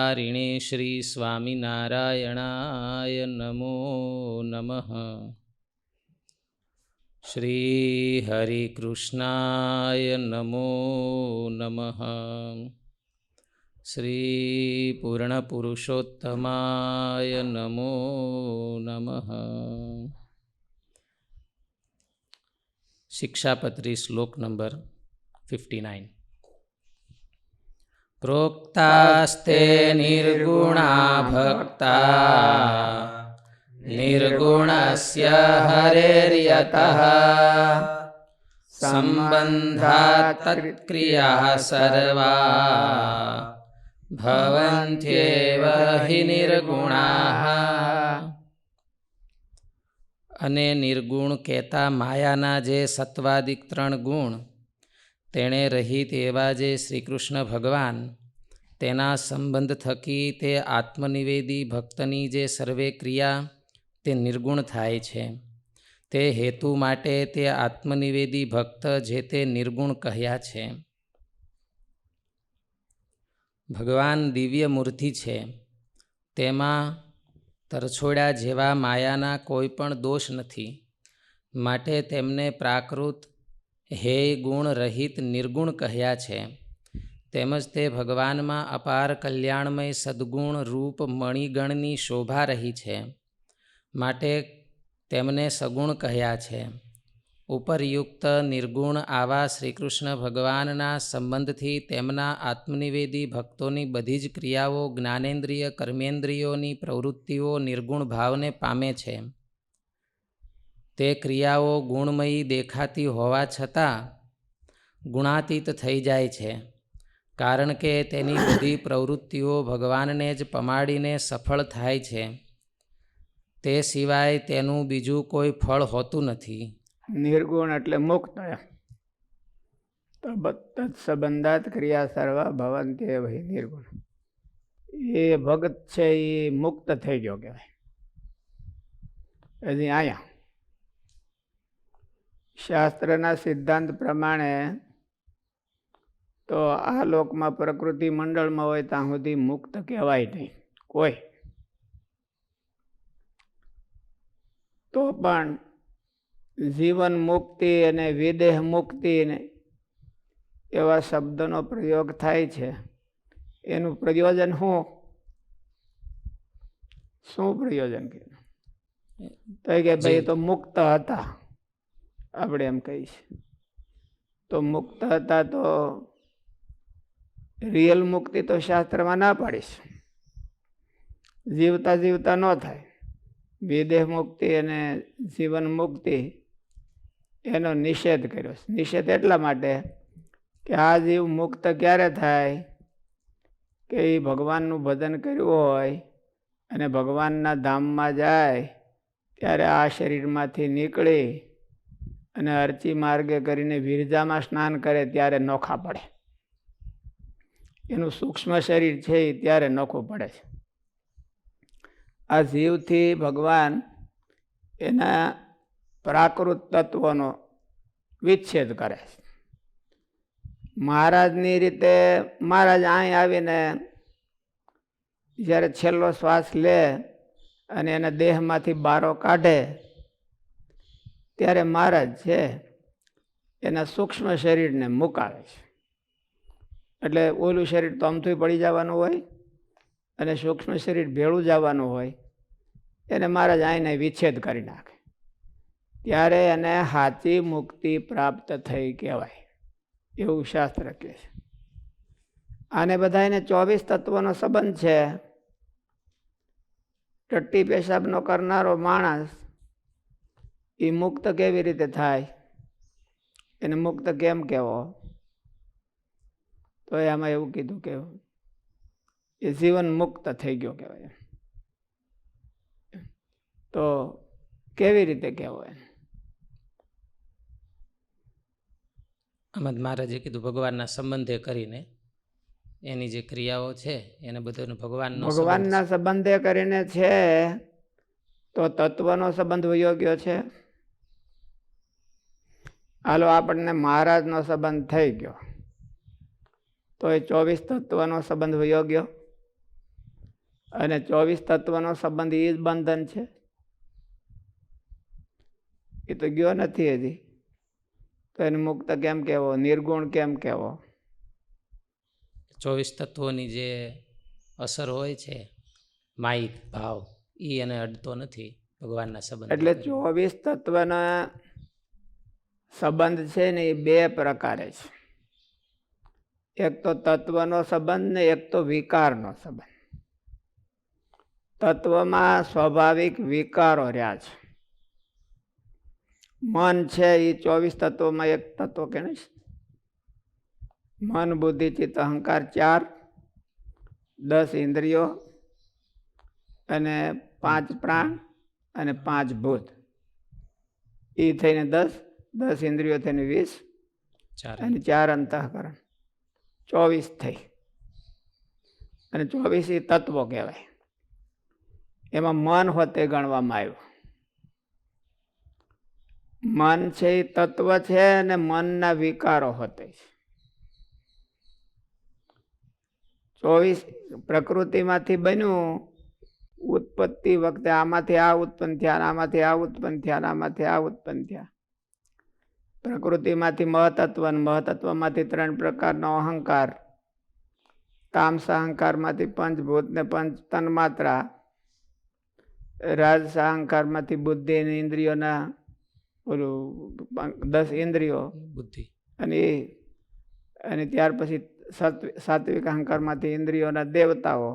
સચ્ચિદાનંદરૂપારિણે શ્રી સ્વામિનારાયણાય નમો નમઃ. શ્રી હરિકૃષ્ણાય નમો નમઃ. શ્રી પૂર્ણપુરુષોત્તમાય નમો નમઃ. શિક્ષાપત્રી શ્લોક નંબર 59. પ્રોક્તાસ્તે નિર્ગુણા ભક્તા નિર્ગુણસ્ય હરેર્યતઃ સંબંધાત તત્ક્રિયા સર્વા ભવન્ત્યેવ હિ નિર્ગુણાઃ. અને નિર્ગુણ કહેતા માયાના જે સત્વાદિક 3 ગુણ તેણે રહિત એવા જે શ્રીકૃષ્ણ ભગવાન તેના સંબંધ થકી તે આત્મનિવેદી ભક્તની જે સર્વે ક્રિયા તે નિર્ગુણ થાય છે. તે હેતુ માટે તે આત્મનિવેદી ભક્ત જે તે નિર્ગુણ કહ્યા છે. ભગવાન દિવ્ય મૂર્તિ છે, તેમાં તરછોડ્યા જેવા માયાના કોઈ પણ દોષ નથી, માટે તેમને પ્રાકૃત હેય ગુણ રહિત નિર્ગુણ કહ્યા છે. તેમજ તે ભગવાનમાં અપાર કલ્યાણમય સદ્ગુણ રૂપ મણિગણની શોભા રહી છે, માટે તેમને સગુણ કહ્યા છે. ઉપરયુક્ત નિર્ગુણ આવા શ્રીકૃષ્ણ ભગવાનના સંબંધથી તેમના આત્મનિવેદી ભક્તોની બધી જ ક્રિયાઓ જ્ઞાનેન્દ્રિય કર્મેન્દ્રિયોની પ્રવૃત્તિઓ નિર્ગુણ ભાવને પામે છે. તે ક્રિયાઓ ગુણમયી દેખાતી હોવા છતાં ગુણાતીત થઈ જાય છે, કારણ કે તેની બધી પ્રવૃત્તિઓ ભગવાનને જ પમાડીને સફળ થાય છે. તે સિવાય તેનું બીજું કોઈ ફળ હોતું નથી. નિર્ગુણ એટલે મુક્ત. તો તત્સંબંધાત ક્રિયા સર્વા ભવન્ત્યેવ હિ નિર્ગુણ. એ ભગત છે એ મુક્ત થઈ ગયો કહેવાય. હજી આયા શાસ્ત્રના સિદ્ધાંત પ્રમાણે તો આ લોકમાં પ્રકૃતિ મંડળમાં હોય ત્યાં સુધી મુક્ત કહેવાય નહીં કોઈ. તો પણ જીવન મુક્તિ અને વિદેહ મુક્તિ એવા શબ્દનો પ્રયોગ થાય છે. એનું પ્રયોજન શું પ્રયોજન કે ભાઈ તો મુક્ત હતા, આપણે એમ કહીશ. તો મુક્ત હતા તો રિયલ મુક્તિ તો શાસ્ત્રમાં ના પાડીશ. જીવતા જીવતા ન થાય. વિદેહ મુક્તિ અને જીવન મુક્તિ એનો નિષેધ કર્યો. નિષેધ એટલા માટે કે આ જીવ મુક્ત ક્યારે થાય કે એ ભગવાનનું ભજન કર્યું હોય અને ભગવાનના ધામમાં જાય ત્યારે આ શરીરમાંથી નીકળી અને અર્ચી માર્ગે કરીને વિરજામાં સ્નાન કરે ત્યારે નોખા પડે. એનું સૂક્ષ્મ શરીર છે એ ત્યારે નોખું પડે છે. આ જીવથી ભગવાન એના પ્રાકૃત તત્વનો વિચ્છેદ કરે છે. મહારાજની રીતે મહારાજ અહીં આવીને જ્યારે છેલ્લો શ્વાસ લે અને એના દેહમાંથી બારો કાઢે ત્યારે મહારાજ છે એના સૂક્ષ્મ શરીરને મુકાવે છે. એટલે ઓલું શરીર તો અમથું પડી જવાનું હોય અને સૂક્ષ્મ શરીર ભેળું જવાનું હોય, એને મહારાજ આઈને વિચ્છેદ કરી નાખે. ત્યારે એને સાચી મુક્તિ પ્રાપ્ત થઈ કહેવાય એવું શાસ્ત્ર કહે છે. આને બધાને 24 તત્વનો સંબંધ છે. ટટ્ટી પેશાબનો કરનારો માણસ એ મુક્ત કેવી રીતે થાય, એને મુક્ત કેમ કહેવો? તો એમાં એવું કીધું કે એ જીવન મુક્ત થઈ ગયો કહેવાય. તો કેવી રીતે કહેવાય? અહમદ મહારાજે કીધું ભગવાનના સંબંધે કરીને એની જે ક્રિયાઓ છે એને બધું ભગવાનના સંબંધે કરીને છે. તો તત્વનો સંબંધ વયો ગયો છે. હાલો આપણને મહારાજનો સંબંધ થઈ ગયો તો એ 24 તત્વનો સંબંધ વયો ગયો. અને 24 તત્વનો સંબંધ એ જ બંધન છે? એ તો ગયો નથી હજી, તો એને મુક્ત કેમ કહેવો, નિર્ગુણ કેમ કહેવો? 24 તત્વોની જે અસર હોય છે, માહિક ભાવ, એ એને અડતો નથી ભગવાનના સંબંધ. એટલે 24 તત્વના સંબંધ છે ને એ બે પ્રકારે છે. એક તો તત્વનો સંબંધ ને એક તો વિકારનો સંબંધ. તત્વમાં સ્વાભાવિક વિકારો રહ્યા છે. મન છે એ 24 તત્વોમાં એક તત્વ કેણે છે. મન, બુદ્ધિ, ચિત્ત, અહંકાર 4, 10 ઇન્દ્રિયો અને 5 પ્રાણ અને 5 ભૂત, એ થઈને 10, 10 ઇન્દ્રિયો થઈને 20 અને 4 અંતઃકરણ, 24 થઈ. અને 24 એ તત્વો કહેવાય. એમાં મન હોતે ગણવામાં આવ્યું. મન છે એ તત્વ છે અને મનના વિકારો હોતે છે. 24 પ્રકૃતિમાંથી બન્યું. ઉત્પત્તિ વખતે આમાંથી આ ઉત્પન્ન થયા, આમાંથી આ ઉત્પન્ન થયા, આમાંથી આ ઉત્પન્ન થયા. પ્રકૃતિમાંથી મહતત્વ, મહતત્વમાંથી 3 પ્રકારનો અહંકાર, તામસાહંકારમાંથી પંચભૂત ને પંચ તન્માત્રા, રાજસાહંકારમાંથી બુદ્ધિ અને ઇન્દ્રિયોના ઓલું 10 ઇન્દ્રિયો બુદ્ધિ, અને ત્યાર પછી સાત્વિક અહંકારમાંથી ઇન્દ્રિયોના દેવતાઓ,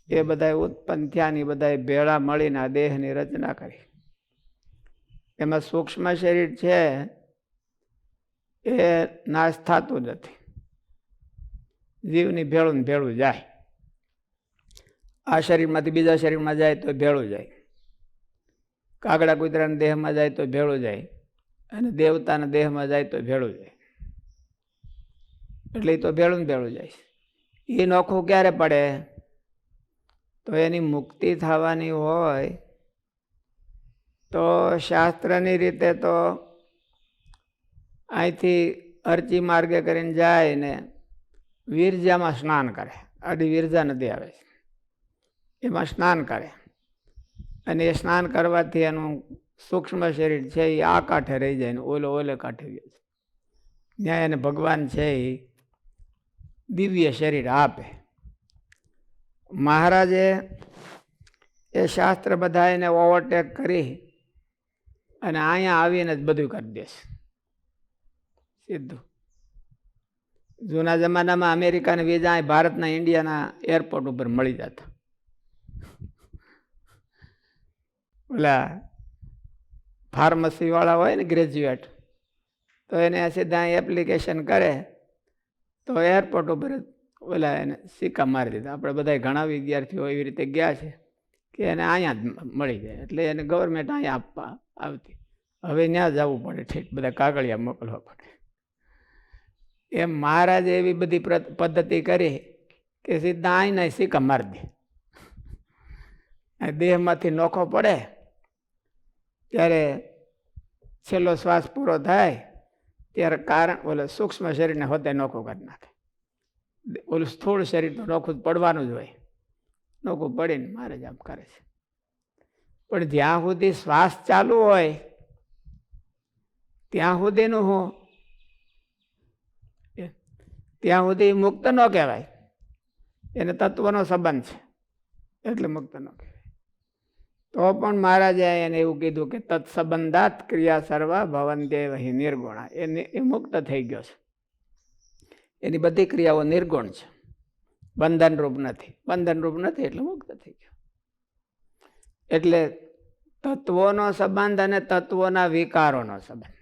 એ બધા ઉત્પન્ન થયા ને બધા ભેળા મળીને આ દેહની રચના કરી. એમાં સૂક્ષ્મ શરીર છે એ નાશ થતું નથી, જીવની ભેળું ને ભેળું જાય. આ શરીરમાંથી બીજા શરીરમાં જાય તો ભેળું જાય, કાગડા કૂતરાના દેહમાં જાય તો ભેળું જાય, અને દેવતાના દેહમાં જાય તો ભેળું જાય. એટલે એ તો ભેળું ને ભેળું જાય. એ નોખું ક્યારે પડે? તો એની મુક્તિ થવાની હોય તો શાસ્ત્રની રીતે તો અહીંથી અરચી માર્ગે કરીને જાય ને વિરજામાં સ્નાન કરે. આડી વિરજા નદી આવે છે, એમાં સ્નાન કરે. અને એ સ્નાન કરવાથી એનું સૂક્ષ્મ શરીર છે એ આ કાંઠે રહી જાય ને ઓલે કાંઠે ગયો છે. ત્યાં એને ભગવાન છે એ દિવ્ય શરીર આપે. મહારાજે એ શાસ્ત્ર બધા એને ઓવરટેક કરી અને અહીંયા આવીને જ બધું કરી દેશે સીધું. જૂના જમાનામાં અમેરિકાના વિઝા ભારતના ઇન્ડિયાના એરપોર્ટ ઉપર મળી જતા. ઓલા ફાર્મસી વાળા હોય ને ગ્રેજ્યુએટ, તો એને સીધા એપ્લિકેશન કરે તો એરપોર્ટ ઉપર ઓલા એને સિક્કા મારી દીધા. આપણે બધા ઘણા વિદ્યાર્થીઓ એવી રીતે ગયા છે કે એને અહીંયા જ મળી જાય, એટલે એને ગવર્મેન્ટ અહીંયા આપવા આવતી. હવે ત્યાં જવું પડે, ઠીક બધા કાગળિયા મોકલવા પડે. એમ મહારાજે એવી બધી પદ્ધતિ કરી કે સીધા અહીંના સિક્કા મારી દે. દેહમાંથી નોખો પડે ત્યારે છેલ્લો શ્વાસ પૂરો થાય ત્યારે કારણ ઓલો સૂક્ષ્મ શરીરને હોતે નોખો કરી નાખે. ઓલું સ્થૂળ શરીર તો નોખું પડવાનું જ હોય, નોખું પડીને મહારાજ આમ કરે છે. પણ જ્યાં સુધી શ્વાસ ચાલુ હોય ત્યાં સુધીનું હું, ત્યાં સુધી મુક્ત ન કહેવાય. એને તત્વનો સંબંધ છે એટલે મુક્ત ન કહેવાય. તો પણ મહારાજે એને એવું કીધું કે તત્સંબંધાત ક્રિયા સર્વા ભવંતે વહી નિર્ગુણા. એ મુક્ત થઈ ગયો છે, એની બધી ક્રિયાઓ નિર્ગુણ છે, બંધનરૂપ નથી. બંધનરૂપ નથી એટલે મુક્ત થઈ ગયો. એટલે તત્વોનો સંબંધ અને તત્વોના વિકારોનો સંબંધ.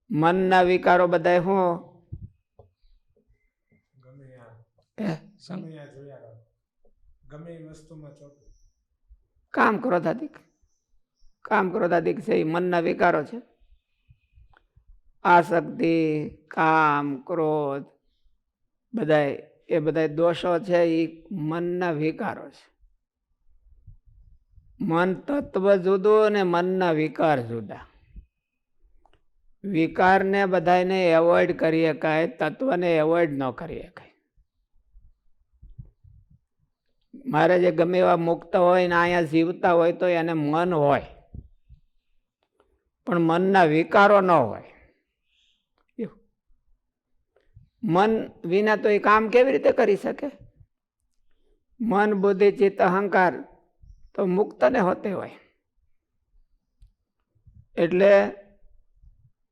મનના વિકારો બધા કામ ક્રોધાદિક છે એ મનના વિકારો છે. આસક્તિ, કામ, ક્રોધ એ બધા દોષો છે એ મનના વિકારો છે. મન તત્વ જુદું અને મનના વિકાર જુદા. વિકારને બધાને એવોઇડ કરી શકાય, તત્વને એવોઇડ ન કરી શકાય. મારે જે ગમે એવા મુક્ત હોય ને અહીંયા જીવતા હોય તો એને મન હોય, પણ મનના વિકારો ન હોય. મન વિના તો એ કામ કેવી રીતે કરી શકે? મન, બુદ્ધિ, ચિત્ત, અહંકાર તો મુક્તને હોતે હોય. એટલે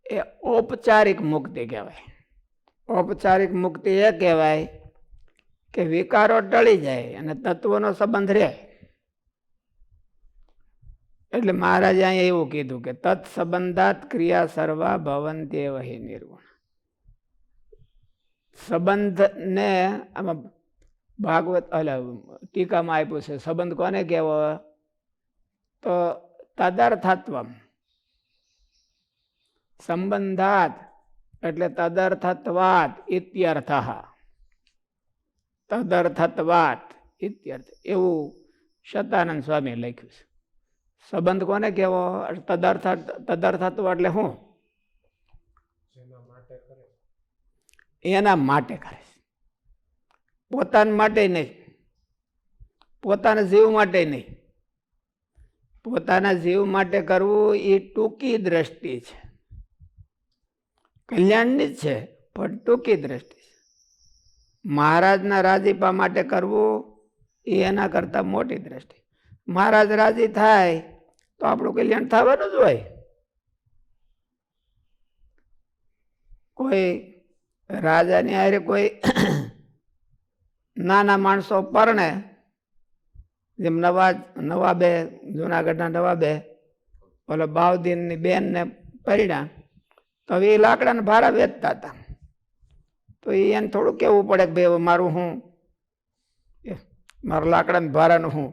એ ઔપચારિક મુક્તિ કહેવાય. ઔપચારિક મુક્તિ એ કહેવાય કે વિકારો ટળી જાય અને તત્વનો સંબંધ રહે. એટલે મહારાજે અહીંયા એવું કીધું કે તત્સંબંધાત ક્રિયા સર્વા ભવન્ત્યેવ હિ નિર્ગુણ. સંબંધને આમાં ભાગવત ટીકામાં આપ્યું છે. સંબંધ કોને કહેવો? તો તદર્થત્વમ. સંબંધાત એટલે તદર્થત્વાત ઇત્યર્થ. તદર્થત્વાત ઇત્યર્થ એવું શતાનંદ સ્વામી લખ્યું છે. સંબંધ કોને કહેવો? તદર્થત્વ એટલે શું? એના માટે કરે છે, પોતાના માટે નહીં, પોતાના જીવ માટે નહીં. પોતાના જીવ માટે કરવું એ ટૂંકી દ્રષ્ટિ છે, કલ્યાણની જ છે, પણ ટૂંકી દ્રષ્ટિ છે. મહારાજના રાજીપા માટે કરવું એ એના કરતા મોટી દ્રષ્ટિ. મહારાજ રાજી થાય તો આપણું કલ્યાણ થવાનું જ હોય. કોઈ રાજાની હારે કોઈ નાના માણસો પરણે, જેમ નવાબે, જુનાગઢના નવાબે ઓલો બાઉદીનની બેનને પરણ્યા, તો એ લાકડાના ભાડા વેચતા હતા. તો એને થોડું કેવું પડે કે ભાઈ મારું હું, મારું લાકડાના ભાડાનું હું.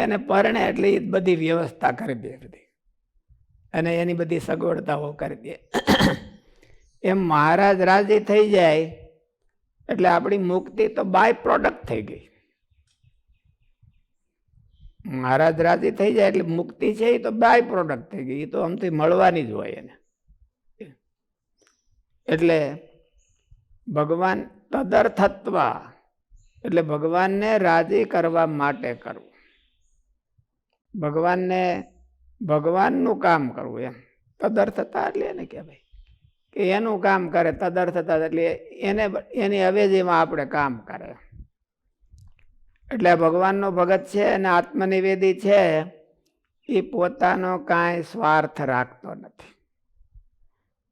એને પરણે એટલે એ બધી વ્યવસ્થા કરી દે બધી, અને એની બધી સગવડતાઓ કરી દે. એમ મહારાજ રાજી થઈ જાય એટલે આપણી મુક્તિ તો બાય પ્રોડક્ટ થઈ ગઈ. મહારાજ રાજી થઈ જાય એટલે મુક્તિ છે એ તો બાય પ્રોડક્ટ થઈ ગઈ. એ તો આમથી મળવાની જ હોય એને. એટલે ભગવાન તદર્થત્વ એટલે ભગવાનને રાજી કરવા માટે કરવું, ભગવાનને ભગવાનનું કામ કરવું. એમ તદર્થતા એટલે એને કહેવાય કે એનું કામ કરે. તદર્થતા એટલે એની અવેજીમાં આપણે કામ કરે. એટલે ભગવાનનો ભગત છે અને આત્મનિવેદી છે, એ પોતાનો કાંઈ સ્વાર્થ રાખતો નથી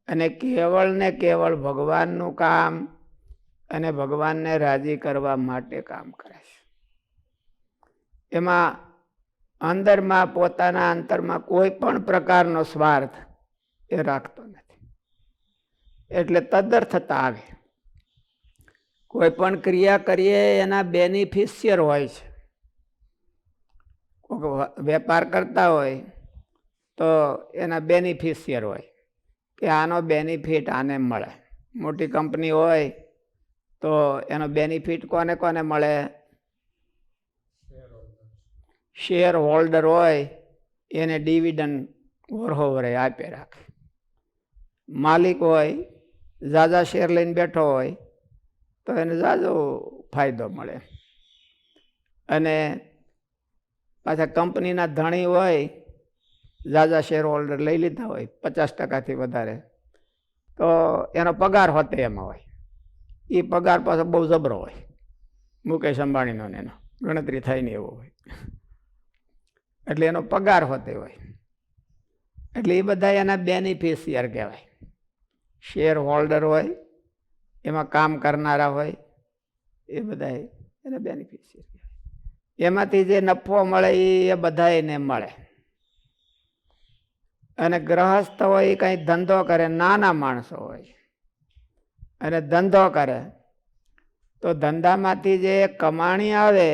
અને કેવળ ને કેવળ ભગવાનનું કામ અને ભગવાનને રાજી કરવા માટે કામ કરે છે. એમાં અંદરમાં, પોતાના અંતરમાં કોઈ પણ પ્રકારનો સ્વાર્થ એ રાખતો નથી. એટલે તદર્થતા આવે. કોઈ પણ ક્રિયા કરીએ એના બેનિફિશિયર હોય છે. વેપાર કરતા હોય તો એના બેનિફિશિયર હોય કે આનો બેનિફિટ આને મળે. મોટી કંપની હોય તો એનો બેનિફિટ કોને કોને મળે? શેર હોલ્ડર હોય એને ડિવિડન્ડ વરહોવરે આપે રાખે. માલિક હોય, ઝાઝા શેર લઈને બેઠો હોય તો એને ઝાઝો ફાયદો મળે. અને પાછા કંપનીના ધણી હોય, ઝાઝા શેર હોલ્ડર લઈ લીધા હોય 50%થી વધારે, તો એનો પગાર હોતે એમાં હોય. એ પગાર પાછો બહુ જબરો હોય, મુકેશ અંબાણીનો ને એનો ગણતરી થાય ને એવો હોય. એટલે એનો પગાર હોતે હોય. એટલે એ બધા એના બેનિફિશિયર કહેવાય. શેર હોલ્ડર હોય, એમાં કામ કરનારા હોય, એ બધા એને બેનિફિશિયર કહેવાય. એમાંથી જે નફો મળે એ બધાને મળે. અને ગ્રહસ્થ હોય એ કંઈ ધંધો કરે, નાના માણસો હોય અને ધંધો કરે તો ધંધામાંથી જે કમાણી આવે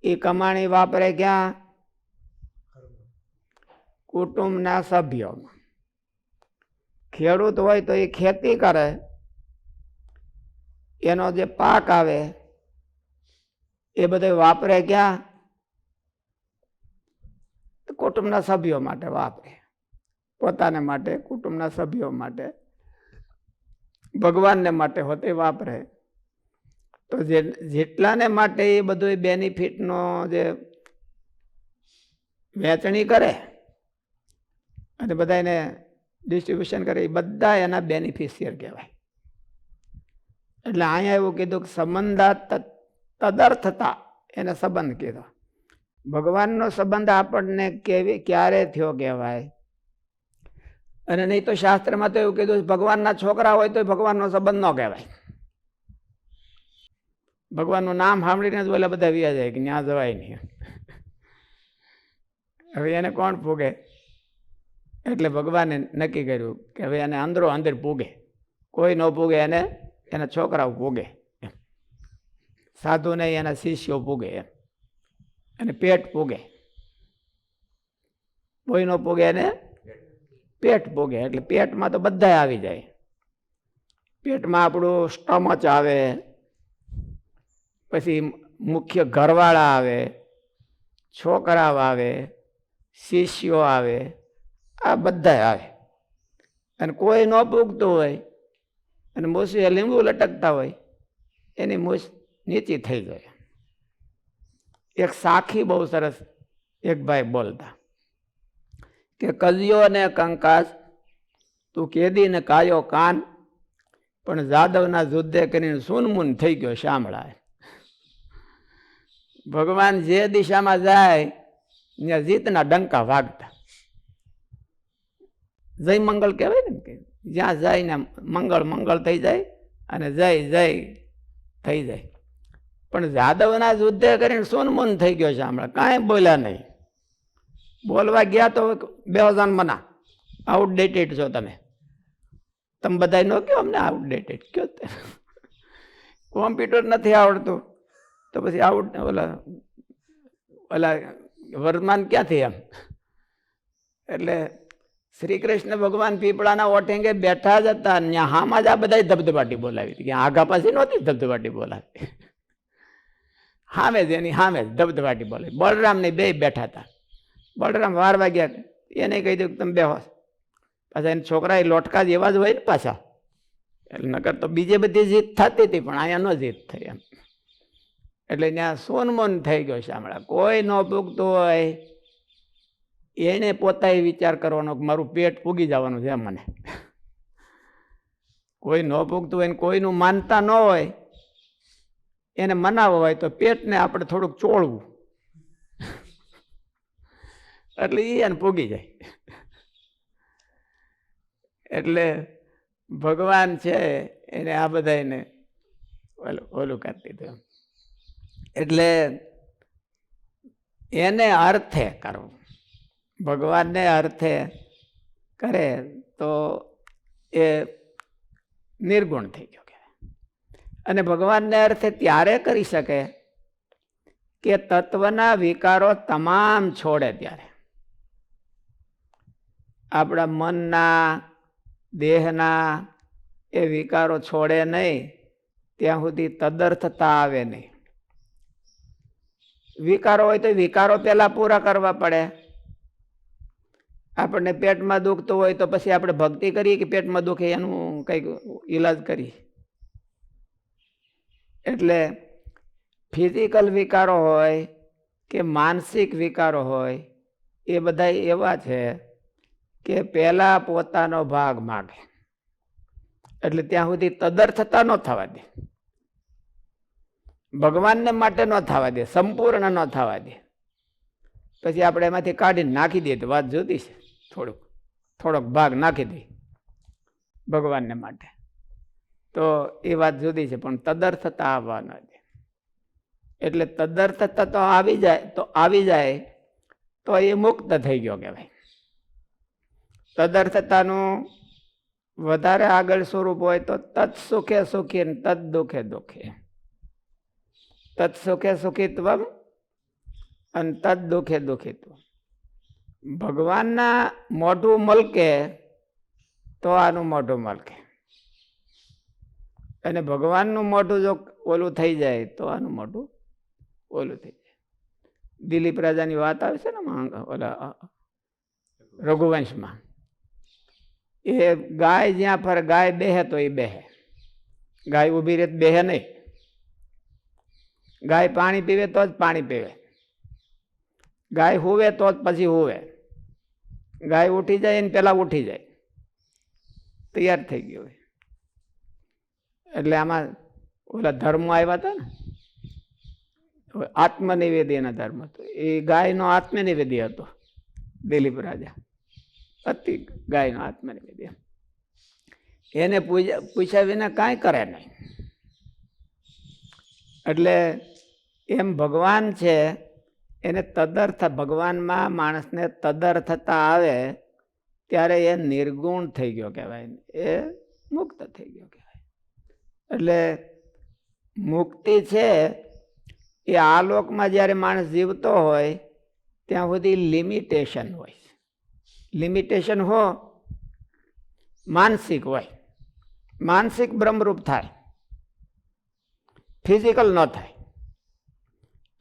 એ કમાણી વાપરે ક્યાં? કુટુંબના સભ્યોમાં. ખેડૂત હોય તો એ ખેતી કરે, એનો જે પાક આવે એ બધો વાપરે ક્યાં? કુટુંબના સભ્યો માટે વાપરે. પોતાને માટે, કુટુંબના સભ્યો માટે, ભગવાનને માટે હોતે વાપરે. તો તો જેટલાને માટે એ બધું બેનિફિટનો જે વહેંચણી કરે અને બધા એને ડિસ્ટ્રીબ્યુશન કરે, એ બધા એના બેનિફિશિયર કહેવાય. એટલે અહીંયા એવું કીધું કે સંબંધા તદર્થતા, એને સંબંધ કીધો. ભગવાનનો સંબંધ આપણને ક્યારે થયો કહેવાય. અને નહીં તો શાસ્ત્રમાં તો એવું કીધું ભગવાનના છોકરા હોય તો ભગવાનનો સંબંધ ન કહેવાય. ભગવાનનું નામ સાંભળીને જ ઓલા બધા વ્યા જાય કે ત્યાં જવાય નહીં. હવે એને કોણ પૂગે? એટલે ભગવાને નક્કી કર્યું કે હવે એને અંદરો અંદર પૂગે. કોઈ ન પૂગે એને એના છોકરાઓ પૂગે, સાધુ નહીં એના શિષ્યો પૂગે એમ, અને પેટ પૂગે. કોઈ ન પૂગે એને પેટ પૂગે. એટલે પેટમાં તો બધા આવી જાય. પેટમાં આપણું સ્ટમચ આવે, પછી મુખ્ય ઘરવાળા આવે, છોકરાઓ આવે, શિષ્યો આવે, આ બધા આવે. અને કોઈ ન પૂગતું હોય અને મૂછે લીંબુ લટકતા હોય, એની મૂછ નીચી થઈ જાય. એક સાખી બહુ સરસ એક ભાઈ બોલતા કે કજિયો ને કંકાસ તું કેદી ને કાયો કાન, પણ જાદવના યુદ્ધે કરીને સુનમુન થઈ ગયો શામળા. ભગવાન જે દિશામાં જાય ત્યાં જીતના ડંકા વાગતા. જય મંગળ કહેવાય ને, કે જ્યાં જાય ને મંગળ મંગળ થઈ જાય અને જય જય થઈ જાય. પણ જાદવના યુદ્ધે કરીને સોનમુન થઈ ગયો છે હમણાં, કાંઈ બોલ્યા નહીં. બોલવા ગયા તો બેહજાન મના, આઉટડેટેડ છો તમે બધા નો કહો અમને આઉટડેટેડ કયો. કોમ્પ્યુટર નથી આવડતું તો પછી ઓલા વર્તમાન ક્યાંથી એમ. એટલે શ્રી કૃષ્ણ ભગવાન પીપળાના ઓઠેંગે બેઠા જ હતા, ત્યાં હામાં જ આ બધા ધબધબાટી બોલાવી હતી. આગા પાછી નહોતી ધબધબાટી બોલાવી, હામે જ એની હામે જ ધબધબાટી બોલાવી. બળરામ ને બે બેઠા હતા. બળરામ વાર વાગ્યા, એને કહી દઉં તમે બેહો. પાછા એને છોકરા એ લોટકા જેવા જ હોય ને પાછા, એટલે નકર તો બીજે બધી જીત થતી હતી પણ અહીંયા ન જીત થઈ એમ. એટલે ત્યાં સોનમોન થઈ ગયો છે હમણાં. કોઈ ન પૂગતું હોય એને પોતાએ વિચાર કરવાનો કે મારું પેટ પૂગી જવાનું છે મને. કોઈ ન પૂગતું હોય ને કોઈનું માનતા ન હોય એને મનાવવો હોય તો પેટને આપણે થોડુંક ચોળવું એટલે એને પૂગી જાય. એટલે ભગવાન છે એને આ બધા એને ઓલું કરી દીધું. એટલે એને અર્થે કરવું. ભગવાનને અર્થે કરે તો એ નિર્ગુણ થઈ ગયો કહેવાય. અને ભગવાનને અર્થે ત્યારે કરી શકે કે તત્વના વિકારો તમામ છોડે ત્યારે. આપણા મનના દેહના એ વિકારો છોડે નહીં ત્યાં સુધી તદર્થતા આવે નહીં. વિકારો હોય તો વિકારો પહેલા પૂરા કરવા પડે. આપણને પેટમાં દુખતું હોય તો પછી આપણે ભક્તિ કરીએ કે પેટમાં દુખે એનું કંઈક ઈલાજ કરીએ. એટલે ફિઝિકલ વિકારો હોય કે માનસિક વિકારો હોય એ બધા એવા છે કે પહેલા પોતાનો ભાગ માગે. એટલે ત્યાં સુધી તદર્થતા ન થવા દે, ભગવાનને માટે ન થવા દે, સંપૂર્ણ ન થવા દે. પછી આપણે એમાંથી કાઢીને નાખી દઈએ તો વાત જુદી છે. થોડોક ભાગ નાખી દઈએ ભગવાનને માટે તો એ વાત જુદી છે, પણ તદર્થતા આવવા ન દે. એટલે તદર્થતા તો આવી જાય તો એ મુક્ત થઈ ગયો કહેવાય. તદર્થતાનું વધારે આગળ સ્વરૂપ હોય તો તત્ સુખે સુખી ને તદ દુઃખે દુઃખી. તત્ સુખે સુખીત્વ અને તદ દુઃખે દુઃખીત્વ. ભગવાનના મોઢું મલકે તો આનું મોઢું મલકે, અને ભગવાનનું મોઢું જો ઓલું થઈ જાય તો આનું મોઢું ઓલું થઈ જાય. દિલીપ રાજાની વાત આવે છે ને ઓલા રઘુવંશમાં, એ ગાય જ્યાં ફરે ગાય બેહે તો એ બેહે, ગાય ઊભી રહે બેહે નહીં. ગાય પાણી પીવે તો જ પાણી પીવે, ગાય હુવે તો જ પછી હુવે, ગાય ઉઠી જાય એને પેલા ઉઠી જાય, તૈયાર થઈ ગયું હોય. એટલે આમાં ઓલા ધર્મો આવ્યા હતા ને, આત્મનિવેદનના ધર્મ હતો, એ ગાયનો આત્મનિવેદ્ય હતો. દિલીપ રાજા અતિ ગાયનો આત્મનિવેદ્ય, એને પૂછ્યા વિના કાંઈ કરે નહીં. એટલે એમ ભગવાન છે એને તદર્થ, ભગવાનમાં માણસને તદર્થતા આવે ત્યારે એ નિર્ગુણ થઈ ગયો કહેવાય, એ મુક્ત થઈ ગયો કહેવાય. એટલે મુક્તિ છે એ આ લોકમાં જ્યારે માણસ જીવતો હોય ત્યાં સુધી લિમિટેશન હોય. લિમિટેશન હો માનસિક હોય, માનસિક બ્રહ્મરૂપ થાય, ફિઝિકલ ન થાય.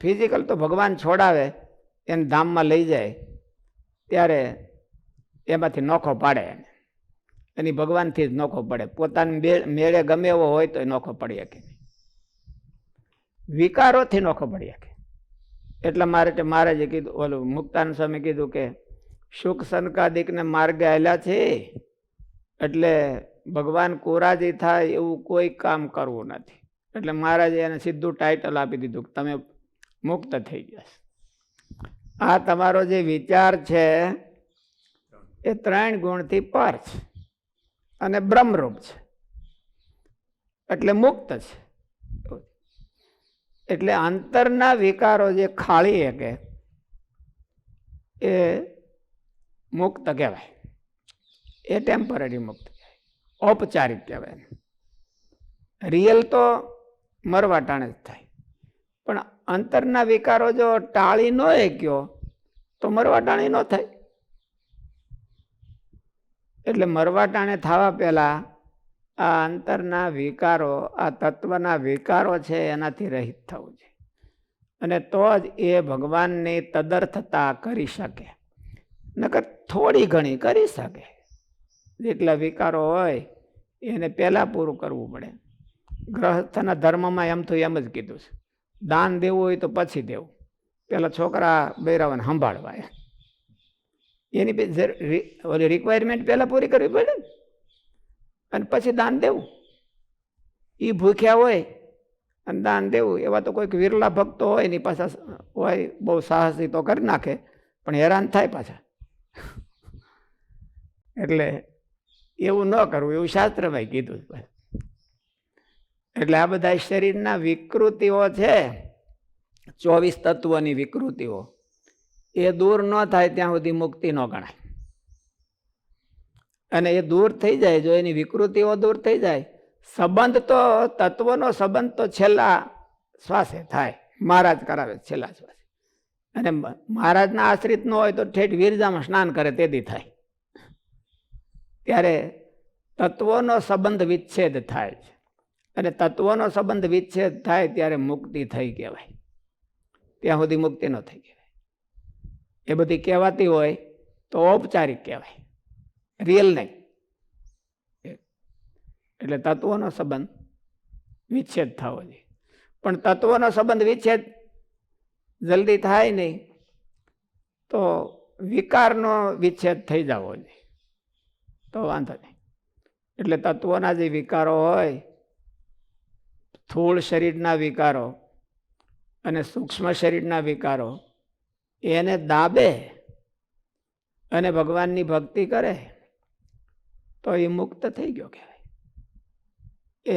ફિઝિકલ તો ભગવાન છોડાવે એને ધામમાં લઈ જાય ત્યારે એમાંથી નોખો પાડે, એની ભગવાનથી જ નોખો પડે. પોતાની મેળે ગમે એવો હોય તો નોખો પડી શકે નહીં, વિકારોથી નોખો પડી શકે. એટલા મહારાજે કીધું, ઓલું મુક્તાનંદ સ્વામી કીધું કે સુખ સંકાદિકને માર્ગે આવેલા છે એટલે ભગવાન કોરાજી થાય એવું કોઈ કામ કરવું નથી. એટલે મહારાજે એને સીધું ટાઇટલ આપી દીધું કે તમે મુક્ત થઈ ગયા. આ તમારો જે વિચાર છે એ 3 ગુણથી પર છે અને બ્રહ્મરૂપ છે એટલે મુક્ત છે. એટલે અંતરના વિકારો જે ખાળી શકે એ મુક્ત કહેવાય, એ ટેમ્પરરી મુક્ત કહેવાય, ઔપચારિક કહેવાય. રિયલ તો મરવા ટાણે જ થાય, પણ અંતરના વિકારો જો ટાળી ન શક્યો તો મરવા ટાણી ન થાય. એટલે મરવા ટાણે થવા પહેલા આ અંતરના વિકારો, આ તત્વના વિકારો છે એનાથી રહિત થવું છે, અને તો જ એ ભગવાનની તદર્થતા કરી શકે. નકર થોડી ઘણી કરી શકે, જેટલા વિકારો હોય એને પહેલા પૂરું કરવું પડે. ગ્રહસ્થના ધર્મમાં એમ તો એમ જ કીધું છે, દાન દેવું હોય તો પછી દેવું, પેલા છોકરા બૈરાઓને સંભાળવા, એની ઓલી રિક્વાયરમેન્ટ પહેલા પૂરી કરવી પડે ને, અને પછી દાન દેવું. એ ભૂખ્યા હોય અને દાન દેવું, એવા તો કોઈક વિરલા ભક્તો હોય ને પાછા હોય બહુ સાહસી તો કરી નાખે, પણ હેરાન થાય પાછા. એટલે એવું ન કરવું, એવું શાસ્ત્રમાં કીધું. એટલે આ બધા શરીરના વિકૃતિઓ છે, 24 તત્વોની વિકૃતિઓ, એ દૂર ન થાય ત્યાં સુધી મુક્તિ ન ગણાય. અને એ દૂર થઈ જાય, જો એની વિકૃતિઓ દૂર થઈ જાય, સંબંધ તો તત્વનો સંબંધ તો છેલ્લા શ્વાસે થાય, મહારાજ કરાવે છેલ્લા શ્વાસે. અને મહારાજના આશ્રિત ન હોય તો ઠેઠ વીરજામાં સ્નાન કરે તેથી થાય. ત્યારે તત્વોનો સંબંધ વિચ્છેદ થાય છે, અને તત્વોનો સંબંધ વિચ્છેદ થાય ત્યારે મુક્તિ થઈ કહેવાય. ત્યાં સુધી મુક્તિ ન થઈ કહેવાય. એ બધી કહેવાતી હોય તો ઔપચારિક કહેવાય, રિયલ નહીં. એટલે તત્વોનો સંબંધ વિચ્છેદ થવો જોઈએ. પણ તત્વોનો સંબંધ વિચ્છેદ જલ્દી થાય નહીં તો વિકારનો વિચ્છેદ થઈ જવો જોઈએ, તો વાંધો નહીં. એટલે તત્વોના જે વિકારો હોય, સ્થૂળ શરીરના વિકારો અને સૂક્ષ્મ શરીરના વિકારો, એને દાબે અને ભગવાનની ભક્તિ કરે તો એ મુક્ત થઈ ગયો કહેવાય. એ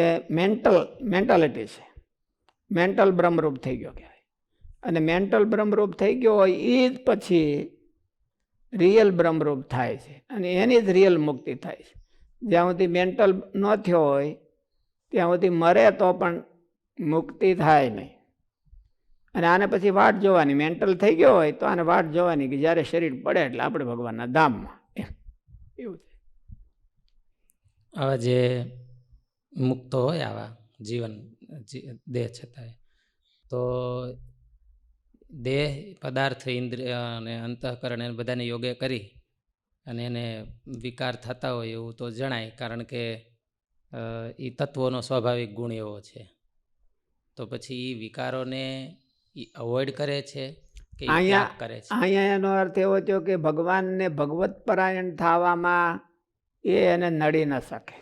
મેન્ટાલિટી છે, મેન્ટલ બ્રહ્મરૂપ થઈ ગયો કહેવાય. અને મેન્ટલ બ્રહ્મરૂપ થઈ ગયો હોય એ જ પછી રિયલ બ્રહ્મરૂપ થાય છે, અને એની જ રિયલ મુક્તિ થાય છે. જ્યાં સુધી મેન્ટલ ન થયો હોય ત્યાં સુધી મરે તો પણ મુક્તિ થાય નહીં. અને આને પછી વાટ જોવાની, મેન્ટલ થઈ ગયો હોય તો આને વાટ જોવાની કે જ્યારે શરીર પડે એટલે આપણે ભગવાનના ધામમાં, એવું છે. આવા જે મુક્તો હોય આવા જીવન દેહ છતાંય, તો દેહ પદાર્થ ઇન્દ્રિય અને અંતઃકરણ એને બધાને યોગે કરી અને એને વિકાર થતા હોય એવું તો જણાય, કારણ કે એ તત્વોનો સ્વાભાવિક ગુણ એવો છે. તો પછી એ વિકારોને અવોઇડ કરે છે કે ઈ અહીંયા ત્યાગ કરે છે? અહીંયા એનો અર્થ એવો થયો કે ભગવાનને ભગવત પરાયણ થવામાં એને નડી ન શકે.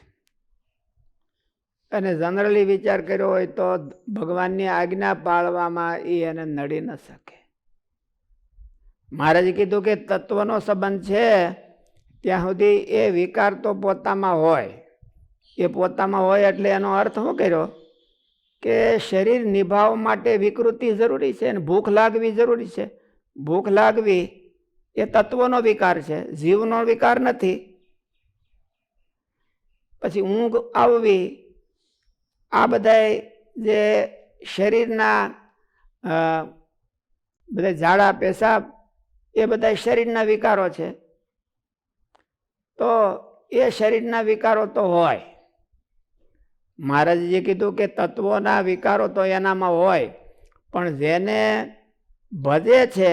અને જનરલી વિચાર કર્યો હોય તો ભગવાનની આજ્ઞા પાળવામાં એને નડી ન શકે. મહારાજે કીધું કે તત્વનો સંબંધ છે ત્યાં સુધી એ વિકાર તો પોતામાં હોય. એ પોતામાં હોય એટલે એનો અર્થ શું કર્યો કે શરીર નિભાવવા માટે વિકૃતિ જરૂરી છે અને ભૂખ લાગવી જરૂરી છે. ભૂખ લાગવી એ તત્વનો વિકાર છે, જીવનો વિકાર નથી. પછી ઊંઘ આવવી, આ બધા જે શરીરના બધા ઝાડા પેશાબ એ બધા શરીરના વિકારો છે. તો એ શરીરના વિકારો તો હોય. મહારાજે કીધું કે તત્વોના વિકારો તો એનામાં હોય, પણ જેને ભજે છે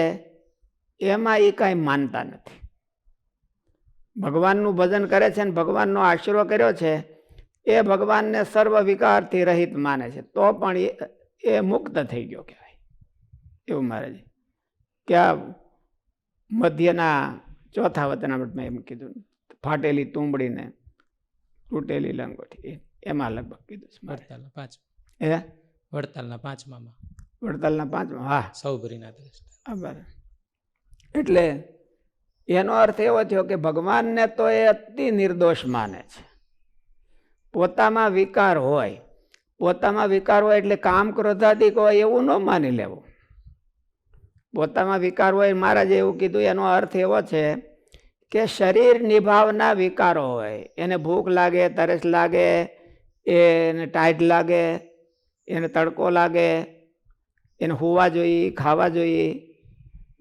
એમાં એ કાંઈ માનતા નથી. ભગવાનનું ભજન કરે છે ને ભગવાનનો આશરો કર્યો છે એ ભગવાનને સર્વ વિકારથી રહિત માને છે, તો પણ એ મુક્ત થઈ ગયો કહેવાય. એવું મહારાજ કે આ મધ્યના ચોથા વચનામૃતમાં એમ કીધું, ફાટેલી તુંબડીને તૂટેલી લંગોટી, એમાં લગભગ કીધું છે. વડતાલના 5 હે વડતાલના 5માં વડતાલના 5માં, હા, સૌભરીના દ્રષ્ટા. બરાબર. એટલે એનો અર્થ એવો થયો કે ભગવાનને તો એ અતિ નિર્દોષ માને છે. પોતામાં વિકાર હોય, પોતામાં વિકાર હોય એટલે કામ ક્રોધાદિક હોય એવું ન માની લેવું. પોતામાં વિકાર હોય, મહારાજે એવું કીધું, એનો અર્થ એવો છે કે શરીર નિભાવના વિકારો હોય. એને ભૂખ લાગે, તરસ લાગે, એને ટાઈટ લાગે, એને તડકો લાગે, એને હોવા જોઈએ, ખાવા જોઈએ,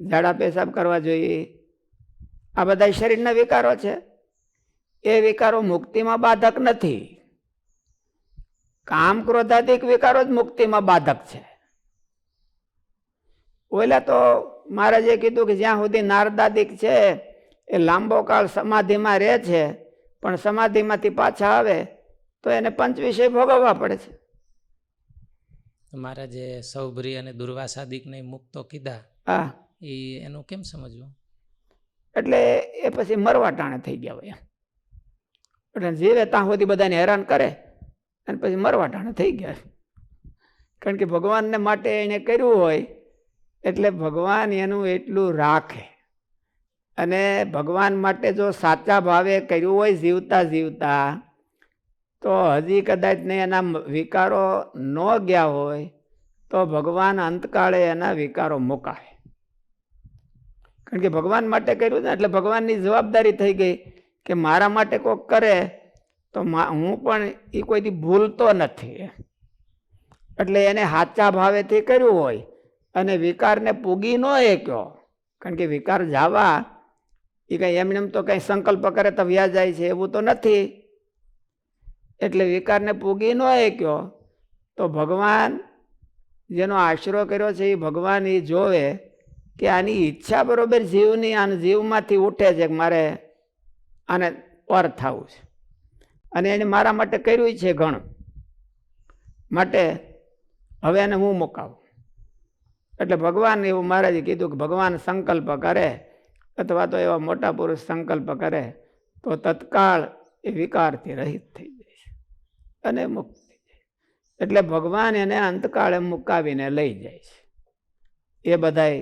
ઝાડા પેશાબ કરવા જોઈએ, આ બધા શરીરના વિકારો છે. એ વિકારો મુક્તિમાં બાધક નથી. કામ ક્રોધાદિક વિકારો જ મુક્તિમાં બાધક છે. ઓલા તો મહારાજે કીધું કે જ્યાં સુધી નારદાદિક છે એ લાંબો કાળ સમાધિમાં રહે છે, પણ સમાધિમાંથી પાછા આવે તો એને પંચ વિષય ભોગવવા પડે છે. મહારાજે સૌભરી અને દુર્વાસાદિકને મુક્તો કીધા, હા, એ એનું કેમ સમજવું? એટલે એ પછી મરવા ટાણે થઈ ગયા હોય. એટલે જીવે ત્યાં સુધી બધાને હેરાન કરે અને પછી મરવા ટાણે થઈ ગયા. કારણ કે ભગવાનને માટે એને કર્યું હોય એટલે ભગવાન એનું એટલું રાખે. અને ભગવાન માટે જો સાચા ભાવે કર્યું હોય જીવતા જીવતા, તો હજી કદાચ ને એના વિકારો ન ગયા હોય તો ભગવાન અંતકાળે એના વિકારો મુકાય. કારણ કે ભગવાન માટે કર્યું ને એટલે ભગવાનની જવાબદારી થઈ ગઈ કે મારા માટે કોઈક કરે તો હું પણ એ કોઈથી ભૂલતો નથી. એટલે એને સાચા ભાવેથી કર્યું હોય અને વિકારને પૂગી ન શક્યો. કારણ કે વિકાર જવા એ કઈ એમને તો કઈ સંકલ્પ કરે તો વ્યા જાય છે એવું તો નથી. એટલે વિકારને પૂગી ન શક્યો તો ભગવાન જેનો આશરો કર્યો છે એ ભગવાન એ જોવે કે આની ઈચ્છા બરોબર જીવની, આને જીવમાંથી ઉઠે છે કે મારે આને પર થવું છે અને એને મારા માટે કર્યું છે ઘણું, માટે હવે એને હું મુકાવું. એટલે ભગવાન એવું મહારાજે કીધું કે ભગવાન સંકલ્પ કરે અથવા તો એવા મોટા પુરુષ સંકલ્પ કરે તો તત્કાળ એ વિકારથી રહિત થઈ જાય છે અને મુક્ત થઈ જાય. એટલે ભગવાન એને અંતકાળે મુકાવીને લઈ જાય છે. એ બધાય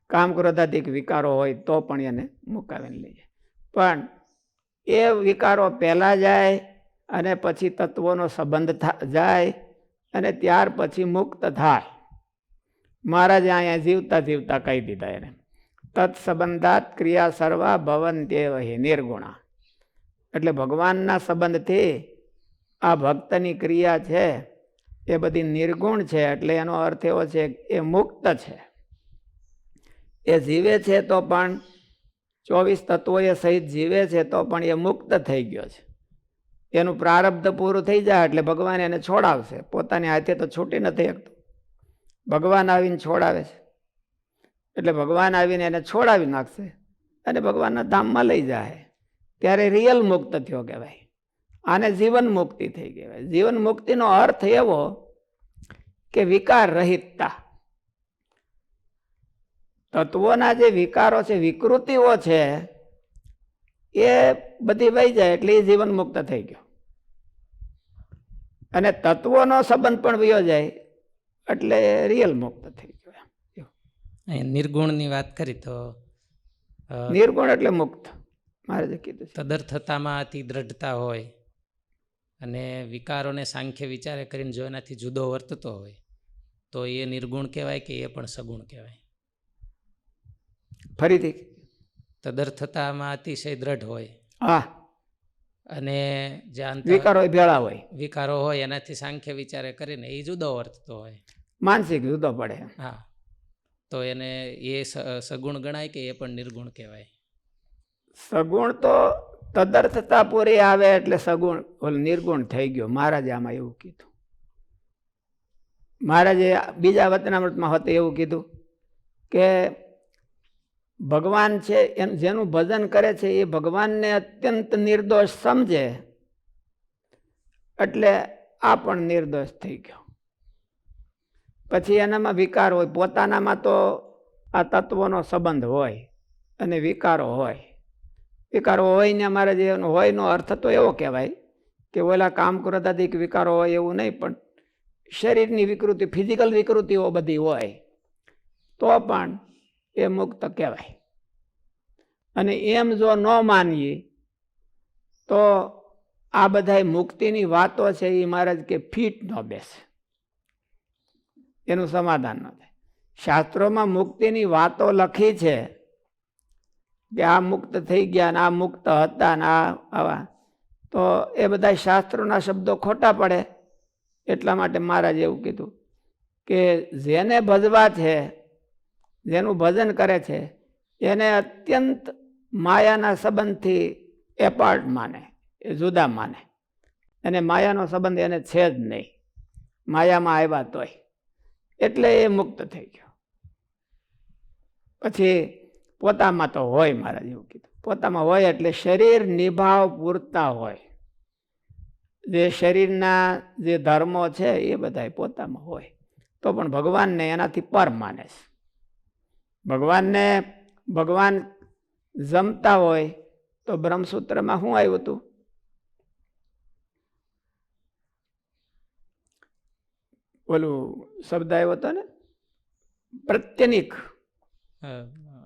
કામ ક્રોધાદિક વિકારો હોય તો પણ એને મુકાવીને લઈ જાય. પણ એ વિકારો પહેલા જાય અને પછી તત્વોનો સંબંધ જાય અને ત્યાર પછી મુક્ત થાય. મહારાજે અહીંયા જીવતા જીવતા કહી દીધા એને, તત્સંબંધાત ક્રિયા સર્વા ભવન્ત્યેવ હિ નિર્ગુણા. એટલે ભગવાનના સંબંધથી આ ભક્તની ક્રિયા છે એ બધી નિર્ગુણ છે. એટલે એનો અર્થ એવો છે એ મુક્ત છે. એ જીવે છે તો પણ 24 તત્વો એ સહિત જીવે છે તો પણ એ મુક્ત થઈ ગયો છે. એનું પ્રારબ્ધ પૂરું થઈ જાય એટલે ભગવાન એને છોડાવશે. પોતાની હાથે તો છૂટી નથી શકતો, ભગવાન આવીને છોડાવે છે. એટલે ભગવાન આવીને એને છોડાવી નાખશે અને ભગવાનના ધામમાં લઈ જાય. ત્યારે રિયલ મુક્ત થયો કહેવાય. આને જીવન મુક્તિ થઈ કહેવાય. જીવન મુક્તિનો અર્થ એવો કે વિકાર રહિતતા. તત્વોના જે વિકારો છે, વિકૃતિઓ છે, એ બધી વહી જાય એટલે એ જીવન મુક્ત થઈ ગયો. અને તત્વોનો સંબંધ પણ વયો જાય એટલે રિયલ મુક્ત થઈ ગયો. અહીં નિર્ગુણની વાત કરી તો નિર્ગુણ એટલે મુક્ત. મહારાજે કીધું છે. તદર્થતામાં અતિ દ્રઢતા હોય અને વિકારોને સાંખ્ય વિચારે કરીને જો એનાથી જુદો વર્તતો હોય તો એ નિર્ગુણ કહેવાય કે એ પણ સગુણ કહેવાય? ફરીથી. તદર્થતામાં અતિશય દ્રઢ હોય હા. અને જે વિકારો ભેળા હોય, વિકારો હોય એનાથી સાંખ્ય વિચારે કરીને એ જુદો વર્તતો હોય, માનસિક જુદો પડે. હા, તો એને એ સગુણ ગણાય કે એ પણ નિર્ગુણ કહેવાય? સગુણ તો તદર્થતા પૂરી આવે એટલે સગુણ નિર્ગુણ થઈ ગયો. મહારાજે આમાં એવું કીધું. મહારાજે બીજા વચનામૃતમાં હોતે એવું કીધું કે ભગવાન છે જેનું ભજન કરે છે એ ભગવાનને અત્યંત નિર્દોષ સમજે એટલે આ પણ નિર્દોષ થઈ ગયો. પછી એનામાં વિકાર હોય, પોતાનામાં તો આ તત્વોનો સંબંધ હોય અને વિકારો હોય. વિકારો હોય ને અમારે જે હોયનો અર્થ તો એવો કહેવાય કે ઓલા કામ ક્રોધાદિક વિકારો હોય એવું નહીં, પણ શરીરની વિકૃતિ, ફિઝિકલ વિકૃતિઓ બધી હોય તો પણ એ મુક્ત કહેવાય. અને એમ જો ન માનીએ તો આ બધા મુક્તિની વાતો છે એ મહારાજ કે ફીટ ન બેસે, એનું સમાધાન ન થાય. શાસ્ત્રોમાં મુક્તિની વાતો લખી છે કે આ મુક્ત થઈ ગયા ને આ મુક્ત હતા ને આ આવા, તો એ બધા શાસ્ત્રોના શબ્દો ખોટા પડે. એટલા માટે મહારાજે એવું કીધું કે જેને ભજવા છે, જેનું ભજન કરે છે, એને અત્યંત માયાના સંબંધથી એપાર્ટ માને, એ જુદા માને. અને માયાનો સંબંધ એને છે જ નહીં, માયામાં આવ્યા તોય, એટલે એ મુક્ત થઈ ગયો. પછી પોતામાં તો હોય, મહારાજ એવું કીધું, પોતામાં હોય એટલે શરીર નિભાવ પૂરતા હોય. જે શરીરના જે ધર્મો છે એ બધા પોતામાં હોય તો પણ ભગવાનને એનાથી પર માને છે. ભગવાન જમતા હોય તો બ્રહ્મસૂત્રમાં શું આવ્યું હતું? ઓલું શબ્દ આવ્યો હતો ને, પ્રત્યનિક.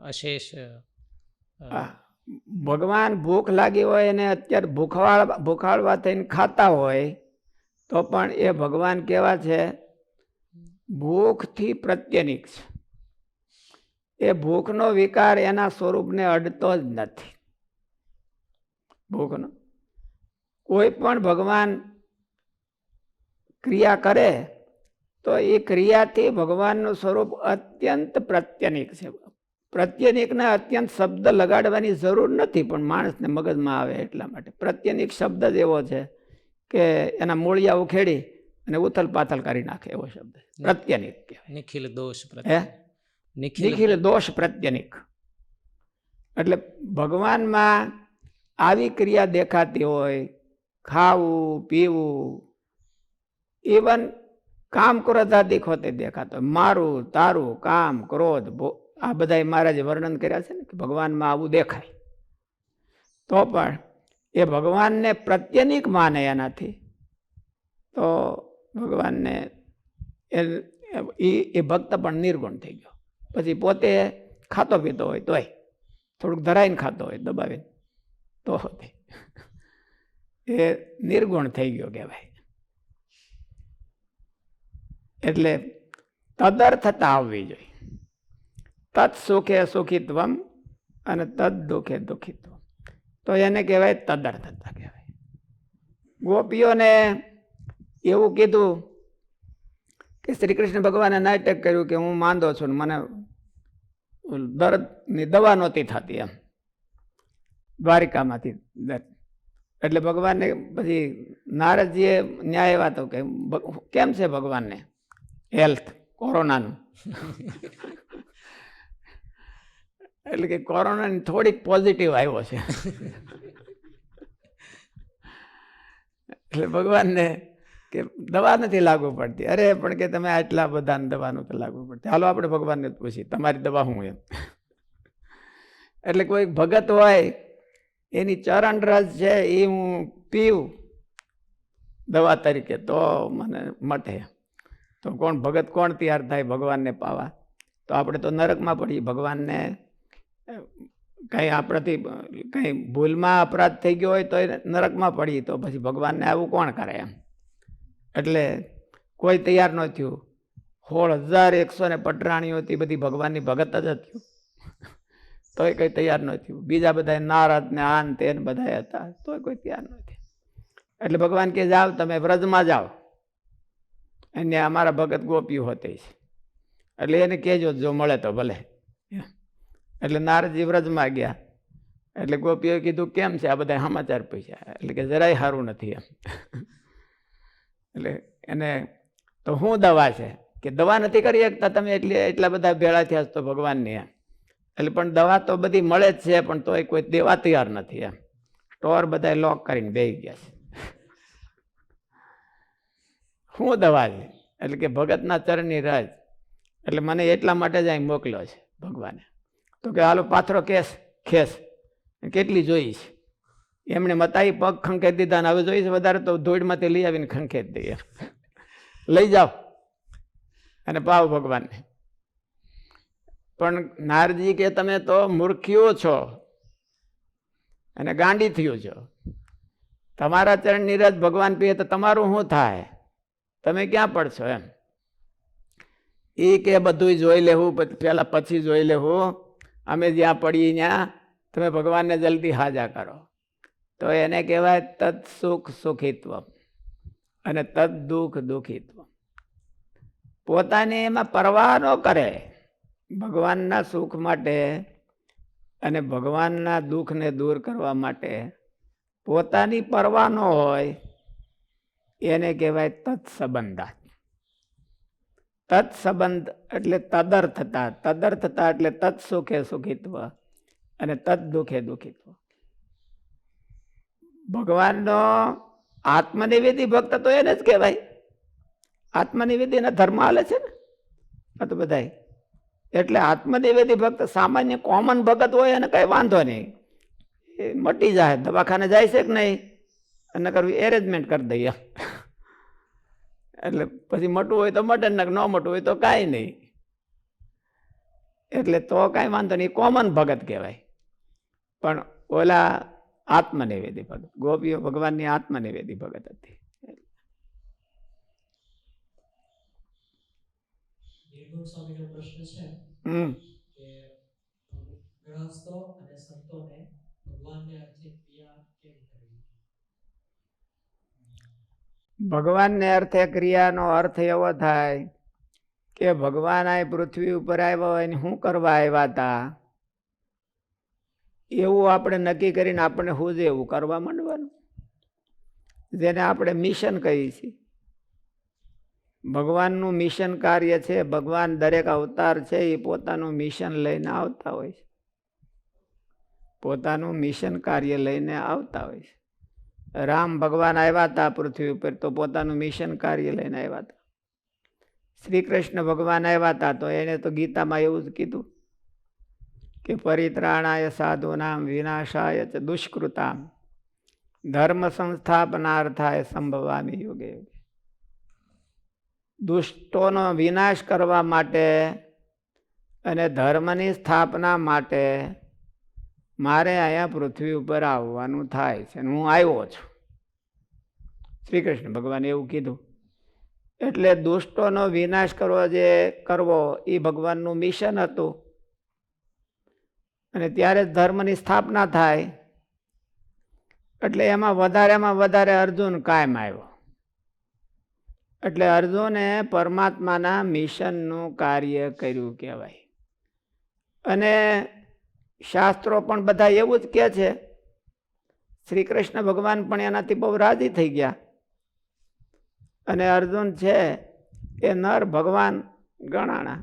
અશેષ. ભગવાન ભૂખ લાગી હોય અને અત્યારે ભૂખાળવા થઈને ખાતા હોય તો પણ એ ભગવાન કેવા છે? ભૂખથી પ્રત્યનિક છે. એ ભૂખનો વિકાર એના સ્વરૂપને અડતો જ નથી. ભૂખનો કોઈ પણ ભગવાન ક્રિયા કરે તો એ ક્રિયાથી ભગવાનનું સ્વરૂપ અત્યંત પ્રત્યનિક છે. પ્રત્યનિકને અત્યંત શબ્દ લગાડવાની જરૂર નથી, પણ માણસને મગજમાં આવે એટલા માટે. પ્રત્યનિક શબ્દ જ એવો છે કે એના મૂળિયા ઉખેડી અને ઉથલ પાથલ કરી નાખે એવો શબ્દ પ્રત્યનિક કહેવાય. નિખિલ દોષ. નિખિલ દોષ પ્રત્યનિક. એટલે ભગવાનમાં આવી ક્રિયા દેખાતી હોય, ખાવું પીવું, ઇવન કામ ક્રોધાદિક હોતે દેખાતો હોય, મારું તારું કામ ક્રોધ, આ બધા મહારાજે વર્ણન કર્યા છે ને કે ભગવાનમાં આવું દેખાય. તો પણ એ ભગવાનને પ્રત્યનિક માને એનાથી તો ભગવાનને એ ભક્ત પણ નિર્ગુણ થઈ ગયો. પછી પોતે ખાતો પીતો હોય તોય થોડુંક ધરાઈને ખાતો હોય દબાવીને તો એ નિર્ગુણ થઈ ગયો કહેવાય. એટલે તદર્થતા આવવી જોઈએ. તત્ સુખે સુખિત્વમ અને તદ દુઃખે દુઃખિત્વમ, તો એને કહેવાય તદર્થતા કહેવાય. ગોપીઓને એવું કીધું કે શ્રી કૃષ્ણ ભગવાને નાટક કર્યું કે હું માંદો છું ને મને દર્દની દવા નહોતી થતી એમ દ્વારિકામાંથી. એટલે ભગવાનને પછી નારદજીએ ન્યાય વાતો કે કેમ છે ભગવાનને હેલ્થ કોરોનાનું? એટલે કે કોરોનાની થોડીક પોઝિટિવ આવ્યો છે. એટલે ભગવાનને કે દવા નથી લાગુ પડતી. અરે પણ કે તમે આટલા બધાને દવાનું તો લાગુ પડતી. હાલો આપણે ભગવાનને જ પૂછીએ તમારી દવા શું એમ. એટલે કોઈ ભગત હોય એની ચરણ રસ છે એ હું પીવું દવા તરીકે તો મને મટે. તો કોણ ભગત કોણ તૈયાર થાય ભગવાનને પાવા? તો આપણે તો નરકમાં પડીએ. ભગવાનને કંઈ આપણાથી કંઈ ભૂલમાં અપરાધ થઈ ગયો હોય તો એ નરકમાં પડીએ. તો પછી ભગવાનને આવું કોણ કરે એમ? એટલે કોઈ તૈયાર ન થયું. 16,100 પટરાણીઓથી બધી ભગવાનની ભગત જ થયું તોય કંઈ તૈયાર ન થયું. બીજા બધા નારદ ને આન તેન બધા હતા તોય કોઈ તૈયાર ન થયું. એટલે ભગવાન કે જાઓ તમે વ્રજમાં જાઓ અને અમારા ભગત ગોપીઓ હોતે છે એટલે એને કહેજો જો મળે તો ભલે. એટલે નારદજી વ્રજમાં ગયા. એટલે ગોપીઓએ કીધું કેમ છે આ બધા સમાચાર પૂછ્યા. એટલે કે જરાય સારું નથી એમ. એટલે એને તો શું દવા છે કે દવા નથી કરી શકતા તમે એટલા બધા ભેળા થયા તો ભગવાનની એમ. એટલે પણ દવા તો બધી મળે જ છે પણ તોય કોઈ દેવા તૈયાર નથી એમ. સ્ટોર બધા લોક કરીને બેસી ગયા છે. શું દવા છે? એટલે કે ભગતના ચરણની રાજ. એટલે મને એટલા માટે જ અહીં મોકલ્યો છે ભગવાને. તો કે હાલો પાથરો ખેસ કેટલી જોઈ છે? એમણે મતાઈ પગ ખંખેરી દીધા ને હવે જોઈ છે વધારે તો ધૂળમાંથી લઈ આવીને ખંખેરી દઈએ. લઈ જાઓ અને પાવ ભગવાનને. પણ નારજી કે તમે તો મૂર્ખીઓ છો અને ગાંડી થયો છો. તમારા ચરણની રજ ભગવાન પીએ તો તમારું શું થાય? તમે ક્યાં પડશો એમ. એ કે બધું જોઈ લેવું પેલા પછી જોઈ લેવું. અમે જ્યાં પડીએ ત્યાં તમે ભગવાનને જલ્દી હાજા કરો. તો એને કહેવાય તત્ સુખ સુખિત્વ અને તત્ દુઃખ દુઃખિત્વ. પોતાને એમાં પરવાહ ન કરે ભગવાનના સુખ માટે અને ભગવાનના દુઃખને દૂર કરવા માટે પોતાની પરવાહ ન હોય એને કહેવાય તત્સંબંધા. તત્સંબંધ એટલે તદર્થતા. તદર્થતા એટલે તત્ સુખે સુખિત્વ અને તત્ દુઃખે દુઃખિત્વ. ભગવાનનો આત્મનિવેદી ભક્ત તો એને જ કહેવાય. આત્મનિવેદી એના ધર્મ હાલે છે ને આ તો બધાય. એટલે આત્મનિવેદી ભક્ત સામાન્ય કોમન ભગત હોય એને કઈ વાંધો નહીં, એ મટી જાય. દવાખાને જાય છે કે નહીં અને કરવી એરેન્જમેન્ટ કરી દઈએ એટલે પછી મટવું હોય તો મટે ને ન મટવું હોય તો કાંઈ નહીં. એટલે તો કાંઈ વાંધો નહીં, કોમન ભગત કહેવાય. પણ ઓલા આત્મનિવેદી ભગત, ગોપીઓ ભગવાનની આત્મનિવેદી ભગત હતી. સ્વામીનો પ્રશ્ન છે કે ગૃહસ્થો અને સંતોને ભગવાનને અર્થે ક્રિયા કેમ કરવી? ભગવાનને અર્થે ક્રિયાનો અર્થ એવો થાય કે ભગવાન આ પૃથ્વી ઉપર આવ્યા હોય ને શું કરવા આવ્યા હતા એવું આપણે નક્કી કરીને આપણે શું છે એવું કરવા માંડવાનું, જેને આપણે મિશન કહીએ છીએ. ભગવાનનું મિશન કાર્ય છે. ભગવાન દરેક અવતાર છે એ પોતાનું મિશન લઈને આવતા હોય છે. પોતાનું મિશન કાર્ય લઈને આવતા હોય છે. રામ ભગવાન આવ્યા હતા પૃથ્વી ઉપર તો પોતાનું મિશન કાર્ય લઈને આવ્યા હતા. શ્રી કૃષ્ણ ભગવાન આવ્યા હતા તો એને તો ગીતામાં એવું જ કીધું કે પરિત્રાણાય સાધુનામ વિનાશાય ચ દુષ્કૃતામ ધર્મ સંસ્થાપનાર્થાય સંભવામી યુગે યુગે. દુષ્ટોનો વિનાશ કરવા માટે અને ધર્મની સ્થાપના માટે મારે અહીંયા પૃથ્વી ઉપર આવવાનું થાય છે અને હું આવ્યો છું. શ્રી કૃષ્ણ ભગવાને એવું કીધું. એટલે દુષ્ટોનો વિનાશ કરવો એ ભગવાનનું મિશન હતું અને ત્યારે ધર્મની સ્થાપના થાય. એટલે એમાં વધારે અર્જુન કાયમ આવ્યો. એટલે અર્જુને પરમાત્માના મિશનનું કાર્ય કર્યું કહેવાય. અને શાસ્ત્રો પણ બધા એવું જ કહે છે. શ્રી કૃષ્ણ ભગવાન પણ એનાથી બહુ રાજી થઈ ગયા અને અર્જુન છે એ નર ભગવાન ગણાણા,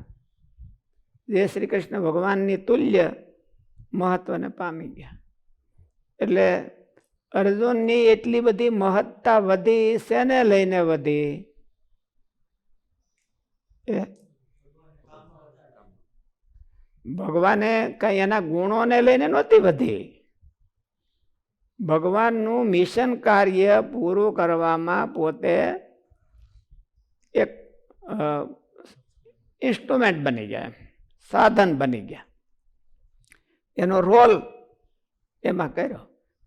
જે શ્રી કૃષ્ણ ભગવાનની તુલ્ય મહત્વને પામી ગયા. એટલે અર્જુનની એટલી બધી મહત્તા વધી, શેને લઈને વધી? ભગવાને કઈ એના ગુણોને લઈને નહોતી વધી. ભગવાનનું મિશન કાર્ય પૂરું કરવામાં પોતે એક ઇન્સ્ટ્રુમેન્ટ બની ગયા, સાધન બની ગયા, એનો રોલ એમાં કર્યો.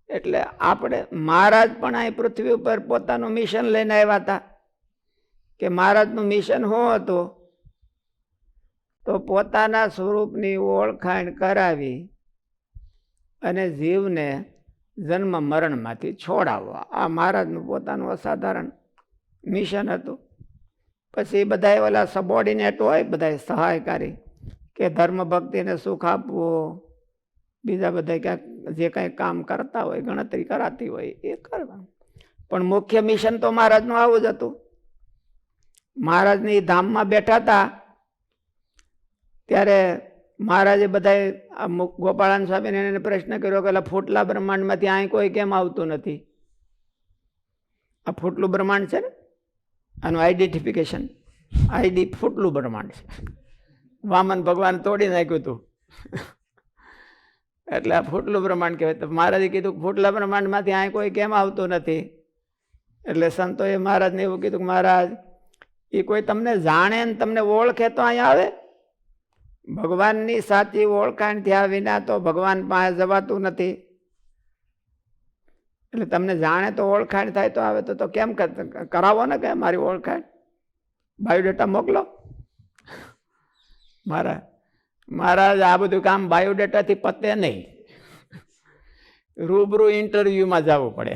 એટલે આપણે મહારાજ પણ અહીં પૃથ્વી ઉપર પોતાનું મિશન લઈને આવ્યા હતા. કે મહારાજનું મિશન શું હતું? તો પોતાના સ્વરૂપની ઓળખાણ કરાવી અને જીવને જન્મ મરણમાંથી છોડાવવા. આ મહારાજનું પોતાનું અસાધારણ મિશન હતું. પછી બધા ઓલા સબોર્ડિનેટ હોય, બધા સહાયકારી, કે ધર્મ ભક્તિને સુખ આપવું, બીજા બધા ક્યાંક જે કાંઈ કામ કરતા હોય, ગણતરી કરાતી હોય એ કરવાનું. પણ મુખ્ય મિશન તો મહારાજનું આવું જ હતું. મહારાજની ધામમાં બેઠા હતા ત્યારે મહારાજે બધા ગોપાળાન સ્વામીને એને પ્રશ્ન કર્યો કે ફૂટલા બ્રહ્માંડમાંથી અહીં કોઈ કેમ આવતું નથી? આ ફૂટલું બ્રહ્માંડ છે ને, આનું આઈડેન્ટિફિકેશન, આઈડી ફૂટલું બ્રહ્માંડ છે. વામન ભગવાન તોડી નાખ્યું હતું એટલે આ ફૂટલું બ્રહ્માંડ કહેવાય. તો મહારાજે કીધું ફૂટલા બ્રહ્માંડમાંથી અહીં કોઈ કેમ આવતું નથી? એટલે સંતોએ મહારાજને એવું કીધું કે મહારાજ, એ કોઈ તમને જાણે ને તમને ઓળખે તો અહીંયા આવે. ભગવાનની સાચી ઓળખાણ થયા વિના તો ભગવાન પાસે જવાતું નથી. એટલે તમને જાણે તો ઓળખાણ થાય તો આવે. તો કેમ કરાવો ને કે મારી ઓળખાણ, બાયોડેટા મોકલો. મહારાજ આ બધું કામ બાયોડેટાથી પતે નહીં, રૂબરૂ ઇન્ટરવ્યુમાં જવું પડે.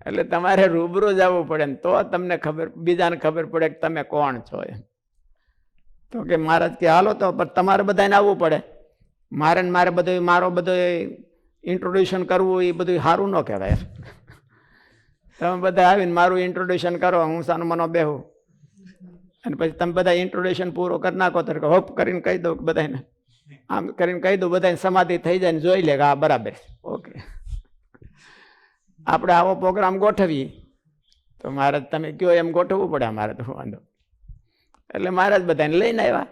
એટલે તમારે રૂબરૂ જવું પડે ને તો તમને ખબર, બીજાને ખબર પડે કે તમે કોણ છો. તો કે મહારાજ કે હાલો તો, પણ તમારે બધાને આવવું પડે. મારે બધું મારો બધો ઇન્ટ્રોડ્યુશન કરવું એ બધું સારું ન કહેવાય. તમે બધા આવીને મારું ઇન્ટ્રોડ્યુશન કરો, હું સાનું મનો બેહું, અને પછી તમે બધા ઇન્ટ્રોડ્યુશન પૂરો કરી નાખો તો હોપ કરીને કહી દઉં બધાને, આમ કરીને કહી દઉં, બધાને સમાધિ થઈ જાય ને જોઈ લે કે હા બરાબર, ઓકે. આપણે આવો પ્રોગ્રામ ગોઠવીએ તો મહારાજ તમે કયો એમ ગોઠવવું પડે અમારે તો વાંધો. એટલે મહારાજ બધાને લઈને આવ્યા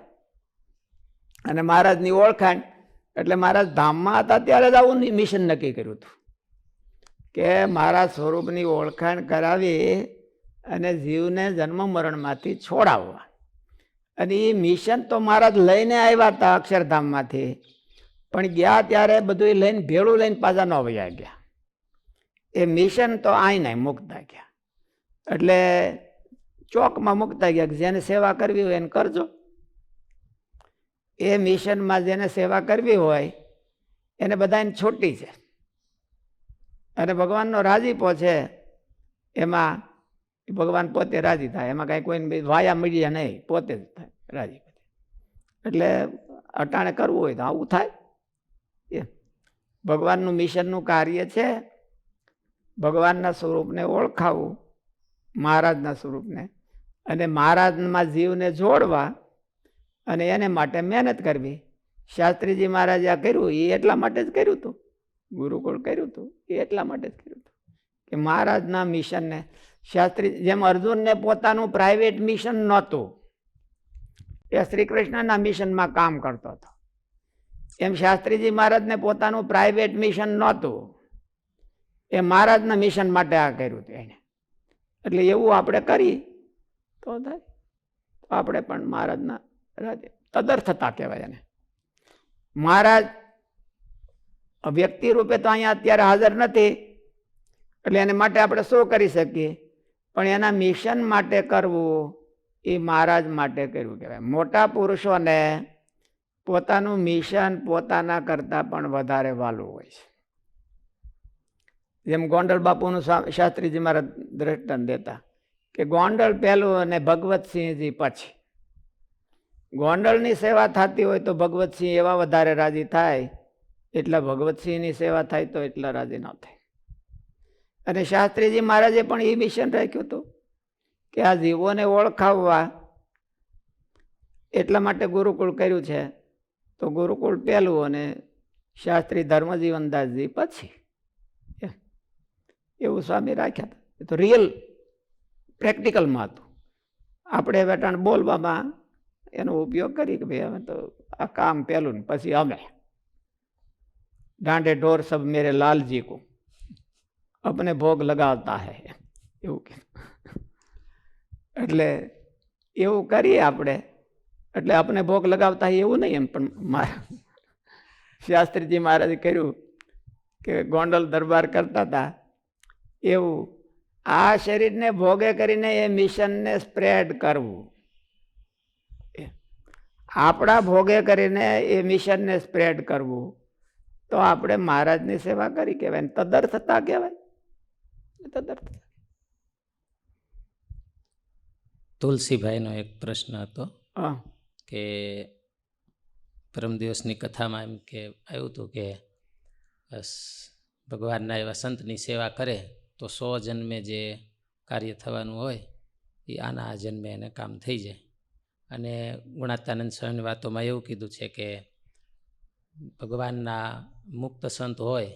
અને મહારાજની ઓળખાણ. એટલે મહારાજ ધામમાં હતા ત્યારે જ આવું મિશન નક્કી કર્યું હતું કે મારા સ્વરૂપની ઓળખાણ કરાવી અને જીવને જન્મ મરણમાંથી છોડાવવા. અને એ મિશન તો મહારાજ લઈને આવ્યા હતા અક્ષરધામમાંથી, પણ ગયા ત્યારે બધું લઈને ભેળું લઈને પાછા ન વયા ગયા. એ મિશન તો આઈને મૂકતા ગયા. એટલે ચોકમાં મૂકતા ગયા કે જેને સેવા કરવી હોય એને કરજો. એ મિશનમાં જેને સેવા કરવી હોય એને બધાને છૂટી છે. અને ભગવાનનો રાજીપો છે એમાં ભગવાન પોતે રાજી થાય. એમાં કાંઈ કોઈને વાયા મળ્યા નહીં, પોતે જ થાય રાજી. એટલે અટાણે કરવું હોય તો આવું થાય. એ ભગવાનનું મિશનનું કાર્ય છે. ભગવાનના સ્વરૂપને ઓળખાવું, મહારાજના સ્વરૂપને, અને મહારાજમાં જીવને જોડવા, અને એને માટે મહેનત કરવી. શાસ્ત્રીજી મહારાજે આ કર્યું એ એટલા માટે જ કર્યું હતું, ગુરુકુળ કર્યું હતું એ એટલા માટે જ કર્યું હતું કે મહારાજના મિશનને. શાસ્ત્રી જેમ અર્જુનને પોતાનું પ્રાઇવેટ મિશન નહોતું, એ શ્રી કૃષ્ણના મિશનમાં કામ કરતો હતો, એમ શાસ્ત્રીજી મહારાજને પોતાનું પ્રાઇવેટ મિશન નહોતું, એ મહારાજના મિશન માટે આ કર્યું હતું એને. એટલે એવું આપણે કરી તો થાય. આપણે પણ મહારાજના રાજ્ય તદર્થતા કહેવાય એને. મહારાજ વ્યક્તિ રૂપે તો અહીંયા અત્યારે હાજર નથી, એટલે એને માટે આપણે શું કરી શકીએ? પણ એના મિશન માટે કરવું એ મહારાજ માટે કર્યું કહેવાય. મોટા પુરુષોને પોતાનું મિશન પોતાના કરતાં પણ વધારે વાલું હોય છે. જેમ ગોંડલ બાપુનું શાસ્ત્રીજી મારા દ્રષ્ટાંત દેતા કે ગોંડલ પહેલું અને ભગવતસિંહજી પછી. ગોંડલની સેવા થતી હોય તો ભગવતસિંહ એવા વધારે રાજી થાય, એટલા ભગવતસિંહની સેવા થાય તો એટલા રાજી ન થાય. અને શાસ્ત્રીજી મહારાજે પણ એ મિશન રાખ્યું હતું કે આ જીવોને ઓળખાવવા, એટલા માટે ગુરુકુળ કર્યું છે. તો ગુરુકુળ પહેલું અને શાસ્ત્રી ધર્મજીવનદાસજી પછી એવું સ્વામી રાખ્યા હતા. એ તો રિયલ પ્રેક્ટિકલમાં હતું. આપણે વેટાણ બોલવામાં એનો ઉપયોગ કરી કે ભાઈ અમે તો આ કામ પેલું ને પછી અમે डांडे ढोर सब मेरे लालजी को अपने भोग लगावता है એવું કે એટલે એવું કરીએ આપણે એટલે આપણે ભોગ લગાવતા હોય એવું નહીં એમ પણ મારા શાસ્ત્રીજી મહારાજે કર્યું કે ગોંડલ દરબાર કરતા હતા એવું આ શરીરને ભોગે કરીને એ મિશનને સ્પ્રેડ કરવું, આપણા ભોગે કરીને એ મિશનને સ્પ્રેડ કરવું, તો આપણે મહારાજની સેવા કરી કહેવાય, તદર્થતા કહેવાય. તદર્થતા. તુલસીભાઈનો એક પ્રશ્ન હતો હા કે પરમ દિવસની કથામાં એમ કે આવ્યું હતું કે બસ ભગવાનના એવા સંતની સેવા કરે તો 100 જન્મે જે કાર્ય થવાનું હોય એ આના આ જન્મે એને કામ થઈ જાય. અને ગુણાતાનંદ સ્વામીની વાતોમાં એવું કીધું છે કે ભગવાનના મુક્ત સંત હોય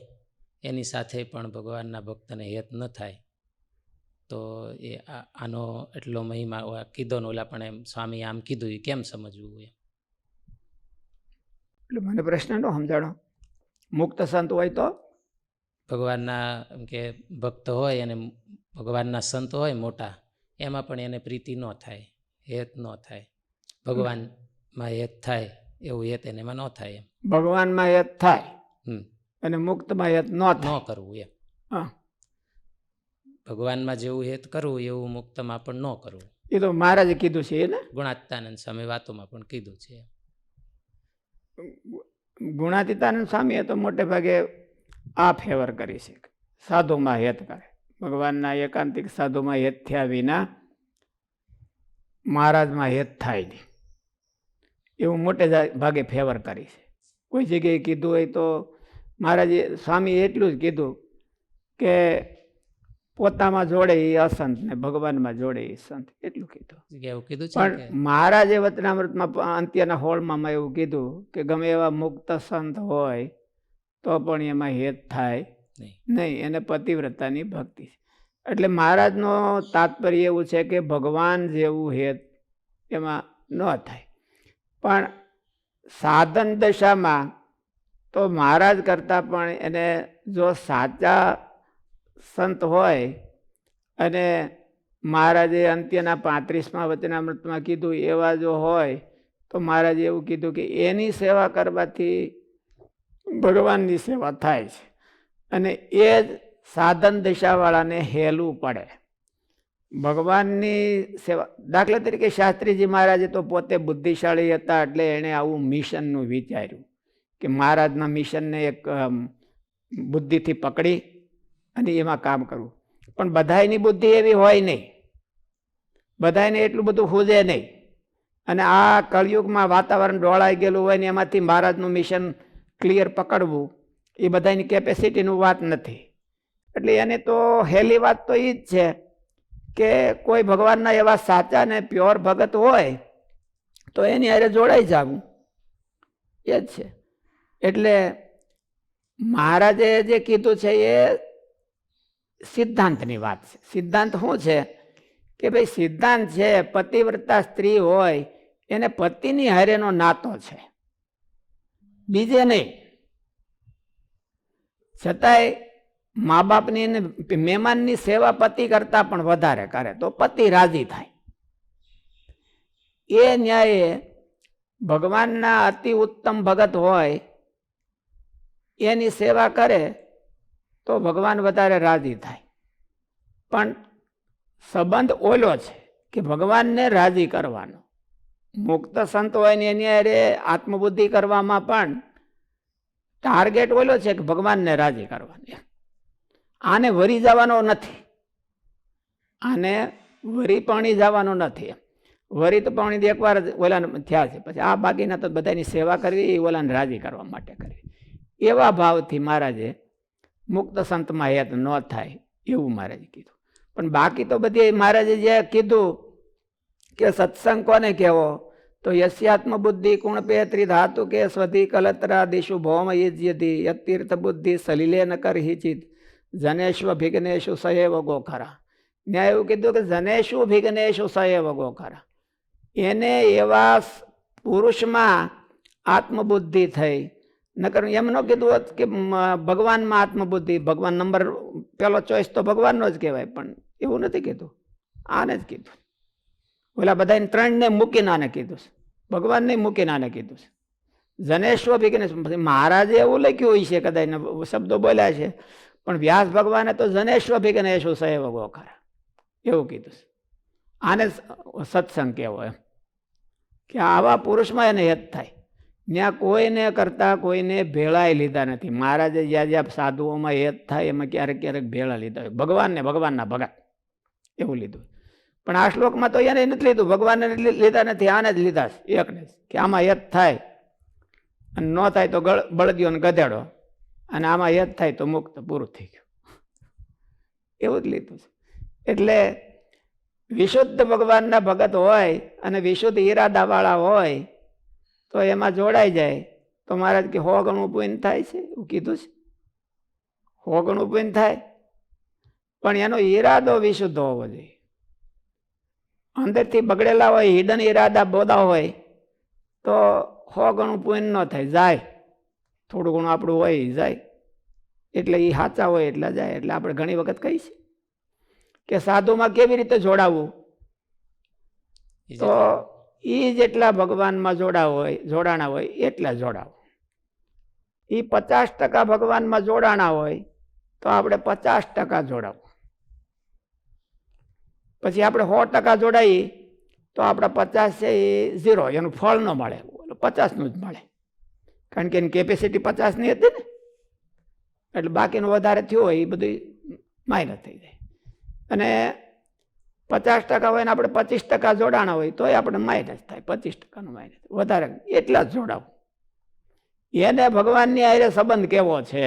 એની સાથે પણ ભગવાનના ભક્તને હેત ન થાય. તો એ આનો એટલો મહિમા કીધો ને ઓલા પણ એમ સ્વામી આમ કીધું એ કેમ સમજવું એમ? એટલે મને પ્રશ્ન નો સમજાણો. મુક્ત સંત હોય તો ભગવાનના એમ કે ભક્ત હોય અને ભગવાનના સંત હોય મોટા, એમાં પણ એને પ્રીતિ ન થાય, હેત ન થાય. ભગવાનમાં હેત થાય એવું હેત એને એમાં ન થાય એમ. ભગવાનમાં હેત થાય અને મુક્તમાં હેત ન થાય ન કરવું એમ. હા, ભગવાનમાં જેવું હેત કરવું એવું મુક્તમાં પણ ન કરવું. એ તો મહારાજે કીધું છે ને. ગુણાતીતાનંદ સ્વામી વાતોમાં પણ કીધું છે. ગુણાતીતાનંદ સ્વામીએ તો મોટે ભાગે આ ફેવર કરી છે, સાધુમાં હેત કરે. ભગવાનના એકાંતિક સાધુમાં હેત થયા વિના મહારાજમાં હેત થાય નહીં એવું મોટે ભાગે ફેવર કરી છે. કોઈ જગ્યાએ કીધું હોય તો મહારાજે સ્વામીએ એટલું જ કીધું કે પોતામાં જોડે એ અસંત ને ભગવાનમાં જોડે એ સંત, એટલું કીધું. એવું કીધું છે પણ મહારાજે વચનામૃતમાં અંત્યના હોળમાં એવું કીધું કે ગમે એવા મુક્ત સંત હોય તો પણ એમાં હેત થાય નહીં, એને પતિવ્રતાની ભક્તિ છે. એટલે મહારાજનો તાત્પર્ય એવું છે કે ભગવાન જેવું હેત એમાં ન થાય. પણ સાધન દશામાં તો મહારાજ કરતાં પણ એને જો સાચા સંત હોય અને મહારાજે અંત્યના 35મા વચનામૃતમાં કીધું એવા જો હોય તો મહારાજે એવું કીધું કે એની સેવા કરવાથી ભગવાનની સેવા થાય છે અને એ જ સાધન દશાવાળાને હેલું પડે ભગવાનની સેવા. દાખલા તરીકે શાસ્ત્રીજી મહારાજે તો પોતે બુદ્ધિશાળી હતા એટલે એણે આવું મિશનનું વિચાર્યું કે મહારાજના મિશનને એક બુદ્ધિથી પકડી અને એમાં કામ કરવું. પણ બધાયની બુદ્ધિ એવી હોય નહીં, બધાને એટલું બધું સૂઝે નહીં. અને આ કળિયુગમાં વાતાવરણ ડોળાઈ ગયેલું હોય ને એમાંથી મહારાજનું મિશન ક્લિયર પકડવું એ બધાની કેપેસિટીનું વાત નથી. એટલે એને તો હેલી વાત તો એ જ છે કે કોઈ ભગવાનના એવા સાચા ને પ્યોર ભગત હોય તો એની હારે જોડાઈ જવું એ જ છે. એટલે મહારાજે જે કીધું છે એ સિદ્ધાંતની વાત છે. સિદ્ધાંત શું છે કે ભાઈ સિદ્ધાંત છે પતિવ્રતા સ્ત્રી હોય એને પતિની હારેનો નાતો છે, બીજે નહીં. છતાંય મા બાપની મહેમાનની સેવા પતિ કરતા પણ વધારે કરે તો પતિ રાજી થાય. એ ન્યાયે ભગવાનના અતિ ઉત્તમ ભગત હોય એની સેવા કરે તો ભગવાન વધારે રાજી થાય. પણ સંબંધ ઓલો છે કે ભગવાનને રાજી કરવાનો. મુક્ત સંત હોય ને એની હારે આત્મબુદ્ધિ કરવામાં પણ ટાર્ગેટ ઓલો છે કે ભગવાનને રાજી કરવાની. આને વરી જવાનો નથી, આને વરી પાણી જવાનો નથી. વરી તો પાણી એકવાર ઓલાને થયા છે, પછી આ બાકીના તો બધાની સેવા કરવી એ ઓલાને રાજી કરવા માટે કરવી. એવા ભાવથી મહારાજે મુક્ત સંતમાં હેત ન થાય એવું મહારાજે કીધું. પણ બાકી તો બધી મહારાજે જે કીધું કે સત્સંગ કોને કહેવો તો યસ્યાત્મ બુદ્ધિ કુણપેત્રી ધાતુ કે સ્વધિ કલત્રા દિશુ ભૌમ યજ્યતિ યતીર્થ બુદ્ધિ સલિલે ન કરહિચિત જનેશ્વ ભિગ્નેશુ સએવ ગોખરા. મેં એવું કીધું કે જનેશુ ભિગ્નેશુ સએવ ગોખરા, એને એવા પુરુષમાં આત્મબુદ્ધિ થઈ. નકર એમ ન કીધું હોત કે ભગવાનમાં આત્મબુદ્ધિ, ભગવાન નંબર પેલો ચોઈસ તો ભગવાનનો જ કહેવાય, પણ એવું નથી કીધું, આને જ કીધું. ઓલા બધાને ત્રણને મૂકીને આને કીધું છે, ભગવાનને મૂકીને આને કીધું છે. જનેશ્વ ભિગ્નેશ, મહારાજે એવું લખ્યું હોય છે, કદાચ શબ્દો બોલ્યા છે, પણ વ્યાસ ભગવાને તો જનેશ્વ ભિગ્નેશુ સએવ ગોખરા એવું કીધું છે. આને સત્સંગ કહેવો એમ, કે આવા પુરુષમાં એને હેત થાય. ત્યાં કોઈને કરતા કોઈને ભેળાઈ લીધા નથી. મહારાજે જ્યાં જ્યાં સાધુઓમાં હેત થાય એમાં ક્યારેક ક્યારેક ભેળા લીધા હોય. ભગવાનને ભગવાનના ભગત એવું લીધું. પણ આ શ્લોકમાં તો એને નથી લીધું, ભગવાનને લીધા નથી, આને જ લીધા છે, એકને જ, કે આમાં હેત થાય અને ન થાય તો બળદિયો ને ગધેડો, અને આમાં હેત થાય તો મુક્ત, પૂરું થઈ ગયું, એવું જ લીધું છે. એટલે વિશુદ્ધ ભગવાનના ભગત હોય અને વિશુદ્ધ ઈરાદાવાળા હોય તો એમાં જોડાઈ જાય તો મહારાજ કે 100 ગણું પુણ્ય થાય છે, એવું કીધું છે. 100 ગણું પુણ્ય થાય, પણ એનો ઈરાદો વિશુદ્ધ હોવો જોઈએ. અંદરથી બગડેલા હોય, હિડન ઈરાદા બોદા હોય તો 100 ગણું પુણ્ય ન થાય, જાય થોડું ઘણું આપણું હોય જાય, એટલે એ સાચા હોય એટલે જાય. એટલે આપણે ઘણી વખત કહીએ છીએ કે સાધુમાં કેવી રીતે જોડાવવું, તો એ જેટલા ભગવાનમાં જોડાણા હોય એટલા જોડાવો. એ 50% ભગવાનમાં જોડાણા હોય તો આપણે 50% જોડાવું. પછી આપણે 100% જોડાઈએ તો આપણા 50 છે એ 0, એનું ફળ ન મળે, 50નું જ મળે, કારણ કે એની કેપેસિટી 50ની હતી ને, એટલે બાકીનું વધારે થયું હોય એ બધું માઇનસ થઈ જાય. અને 50% હોય ને આપણે 25% જોડાણા હોય તો આપણે માઇનસ થાય, 25%નું માઇનસ વધારે, એટલા જ જોડાવું. એને ભગવાનની હારે સંબંધ કેવો છે,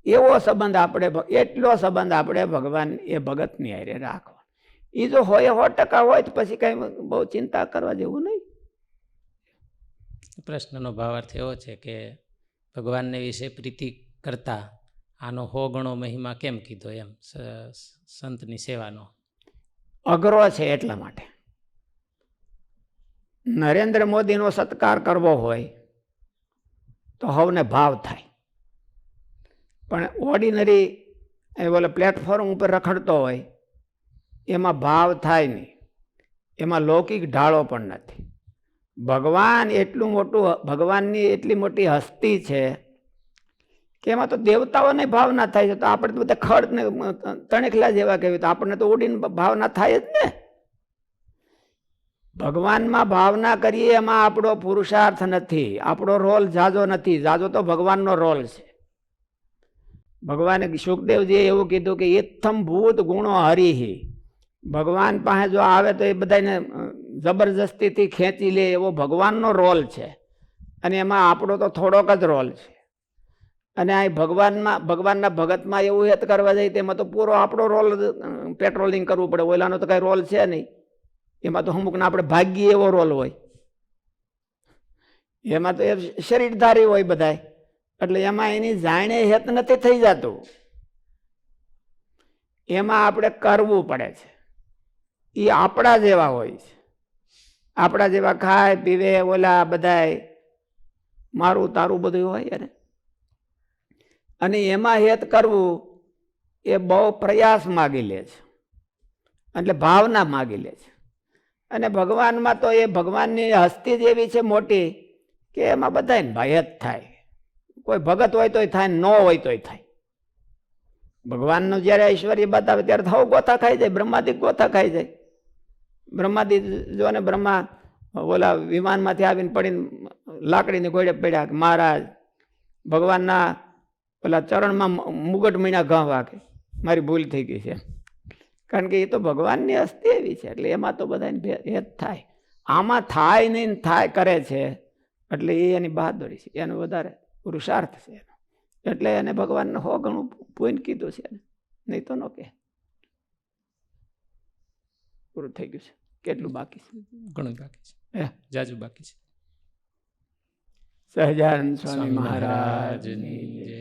એવો સંબંધ આપણે, એટલો સંબંધ આપણે ભગવાન એ ભગતની હારે રાખવાનો. એ જો હોય 100% હોય તો પછી કઈ બહુ ચિંતા કરવા જેવું નહીં. પ્રશ્નનો ભાવાર્થ એવો છે કે ભગવાનને વિશે પ્રીતિ કરતા આનો 100 ગણો મહિમા કેમ કીધો, એમ સંતની સેવાનો અઘરો છે એટલા માટે. નરેન્દ્ર મોદીનો સત્કાર કરવો હોય તો સૌને ભાવ થાય, પણ ઓર્ડિનરી બોલે પ્લેટફોર્મ ઉપર રખડતો હોય એમાં ભાવ થાય નહીં, એમાં લૌકિક ઢાળો પણ નથી. ભગવાન એટલું મોટું, ભગવાનની એટલી મોટી હસ્તી છે કે એમાં તો દેવતાઓને ભાવના થાય છે. તો આપણે તો બધા ખડ ને તણેખલા જેવા કહેવાય, તો આપણને તો ઉડીને ભાવના થાય જ ને. ભગવાનમાં ભાવના કરીએ એમાં આપણો પુરુષાર્થ નથી, આપણો રોલ જાજો નથી, જાજો તો ભગવાનનો રોલ છે. ભગવાને સુખદેવજીએ એવું કીધું કે ઇત્થમ ભૂત ગુણો હરિહી, ભગવાન પાસે જો આવે તો એ બધાને જબરજસ્તીથી ખેંચી લે એવો ભગવાનનો રોલ છે, અને એમાં આપણો તો થોડોક જ રોલ છે. અને આ ભગવાનના ભગતમાં એવું હેત કરવા જાય તેમાં તો પૂરો આપણો રોલ પેટ્રોલિંગ કરવું પડે, ઓલાનો તો કઈ રોલ છે નહીં. એમાં તો અમુકને આપણે ભાગ્ય એવો રોલ હોય, એમાં તો એ શરીરધારી હોય બધાય, એટલે એમાં એની જાણે હેત નથી થઈ જતું, એમાં આપણે કરવું પડે છે. એ આપણા જેવા હોય છે, આપણા જેવા ખાય પીવે, ઓલા બધાય મારું તારું બધું હોય ને, અને એમાં હેત કરવું એ બહુ પ્રયાસ માગી લે છે, એટલે ભાવના માગી લે છે. અને ભગવાનમાં તો એ ભગવાનની હસ્તી જ એવી છે મોટી કે એમાં બધાને હેત થાય. કોઈ ભગત હોય તોય થાય, ન હોય તોય થાય. ભગવાનનું જ્યારે ઐશ્વર્ય બતાવે ત્યારે થવું ગોથા ખાઈ જાય, બ્રહ્માદિક ગોથા ખાઈ જાય. બ્રહ્માદિક જો ને બ્રહ્મા ઓલા વિમાનમાંથી આવીને પડીને લાકડીની ઘોડે પડ્યા, મહારાજ ભગવાનના ઓલા ચરણમાં મુગટ મીણા ઘા વાગે, મારી ભૂલ થઈ ગઈ છે. કારણ કે એ તો ભગવાનની હસ્તી એવી છે, એટલે એમાં તો બધાને હેત થાય. આમાં થાય નહીં થાય કરે છે, એટલે એ એની બહાદુરી છે, એનો વધારે પુરુષાર્થ છે એનો. એટલે એને ભગવાનને 100 ગણું પુણ્ય કીધું છે, નહીં તો ન કે. પૂરું થઈ ગયું છે. કેટલું બાકી છે? ઘણું બાકી છે, હે? જાજુ બાકી છે. સહજાનંદ સ્વામી સ્વામી મહારાજની મહારાજની જય. જય.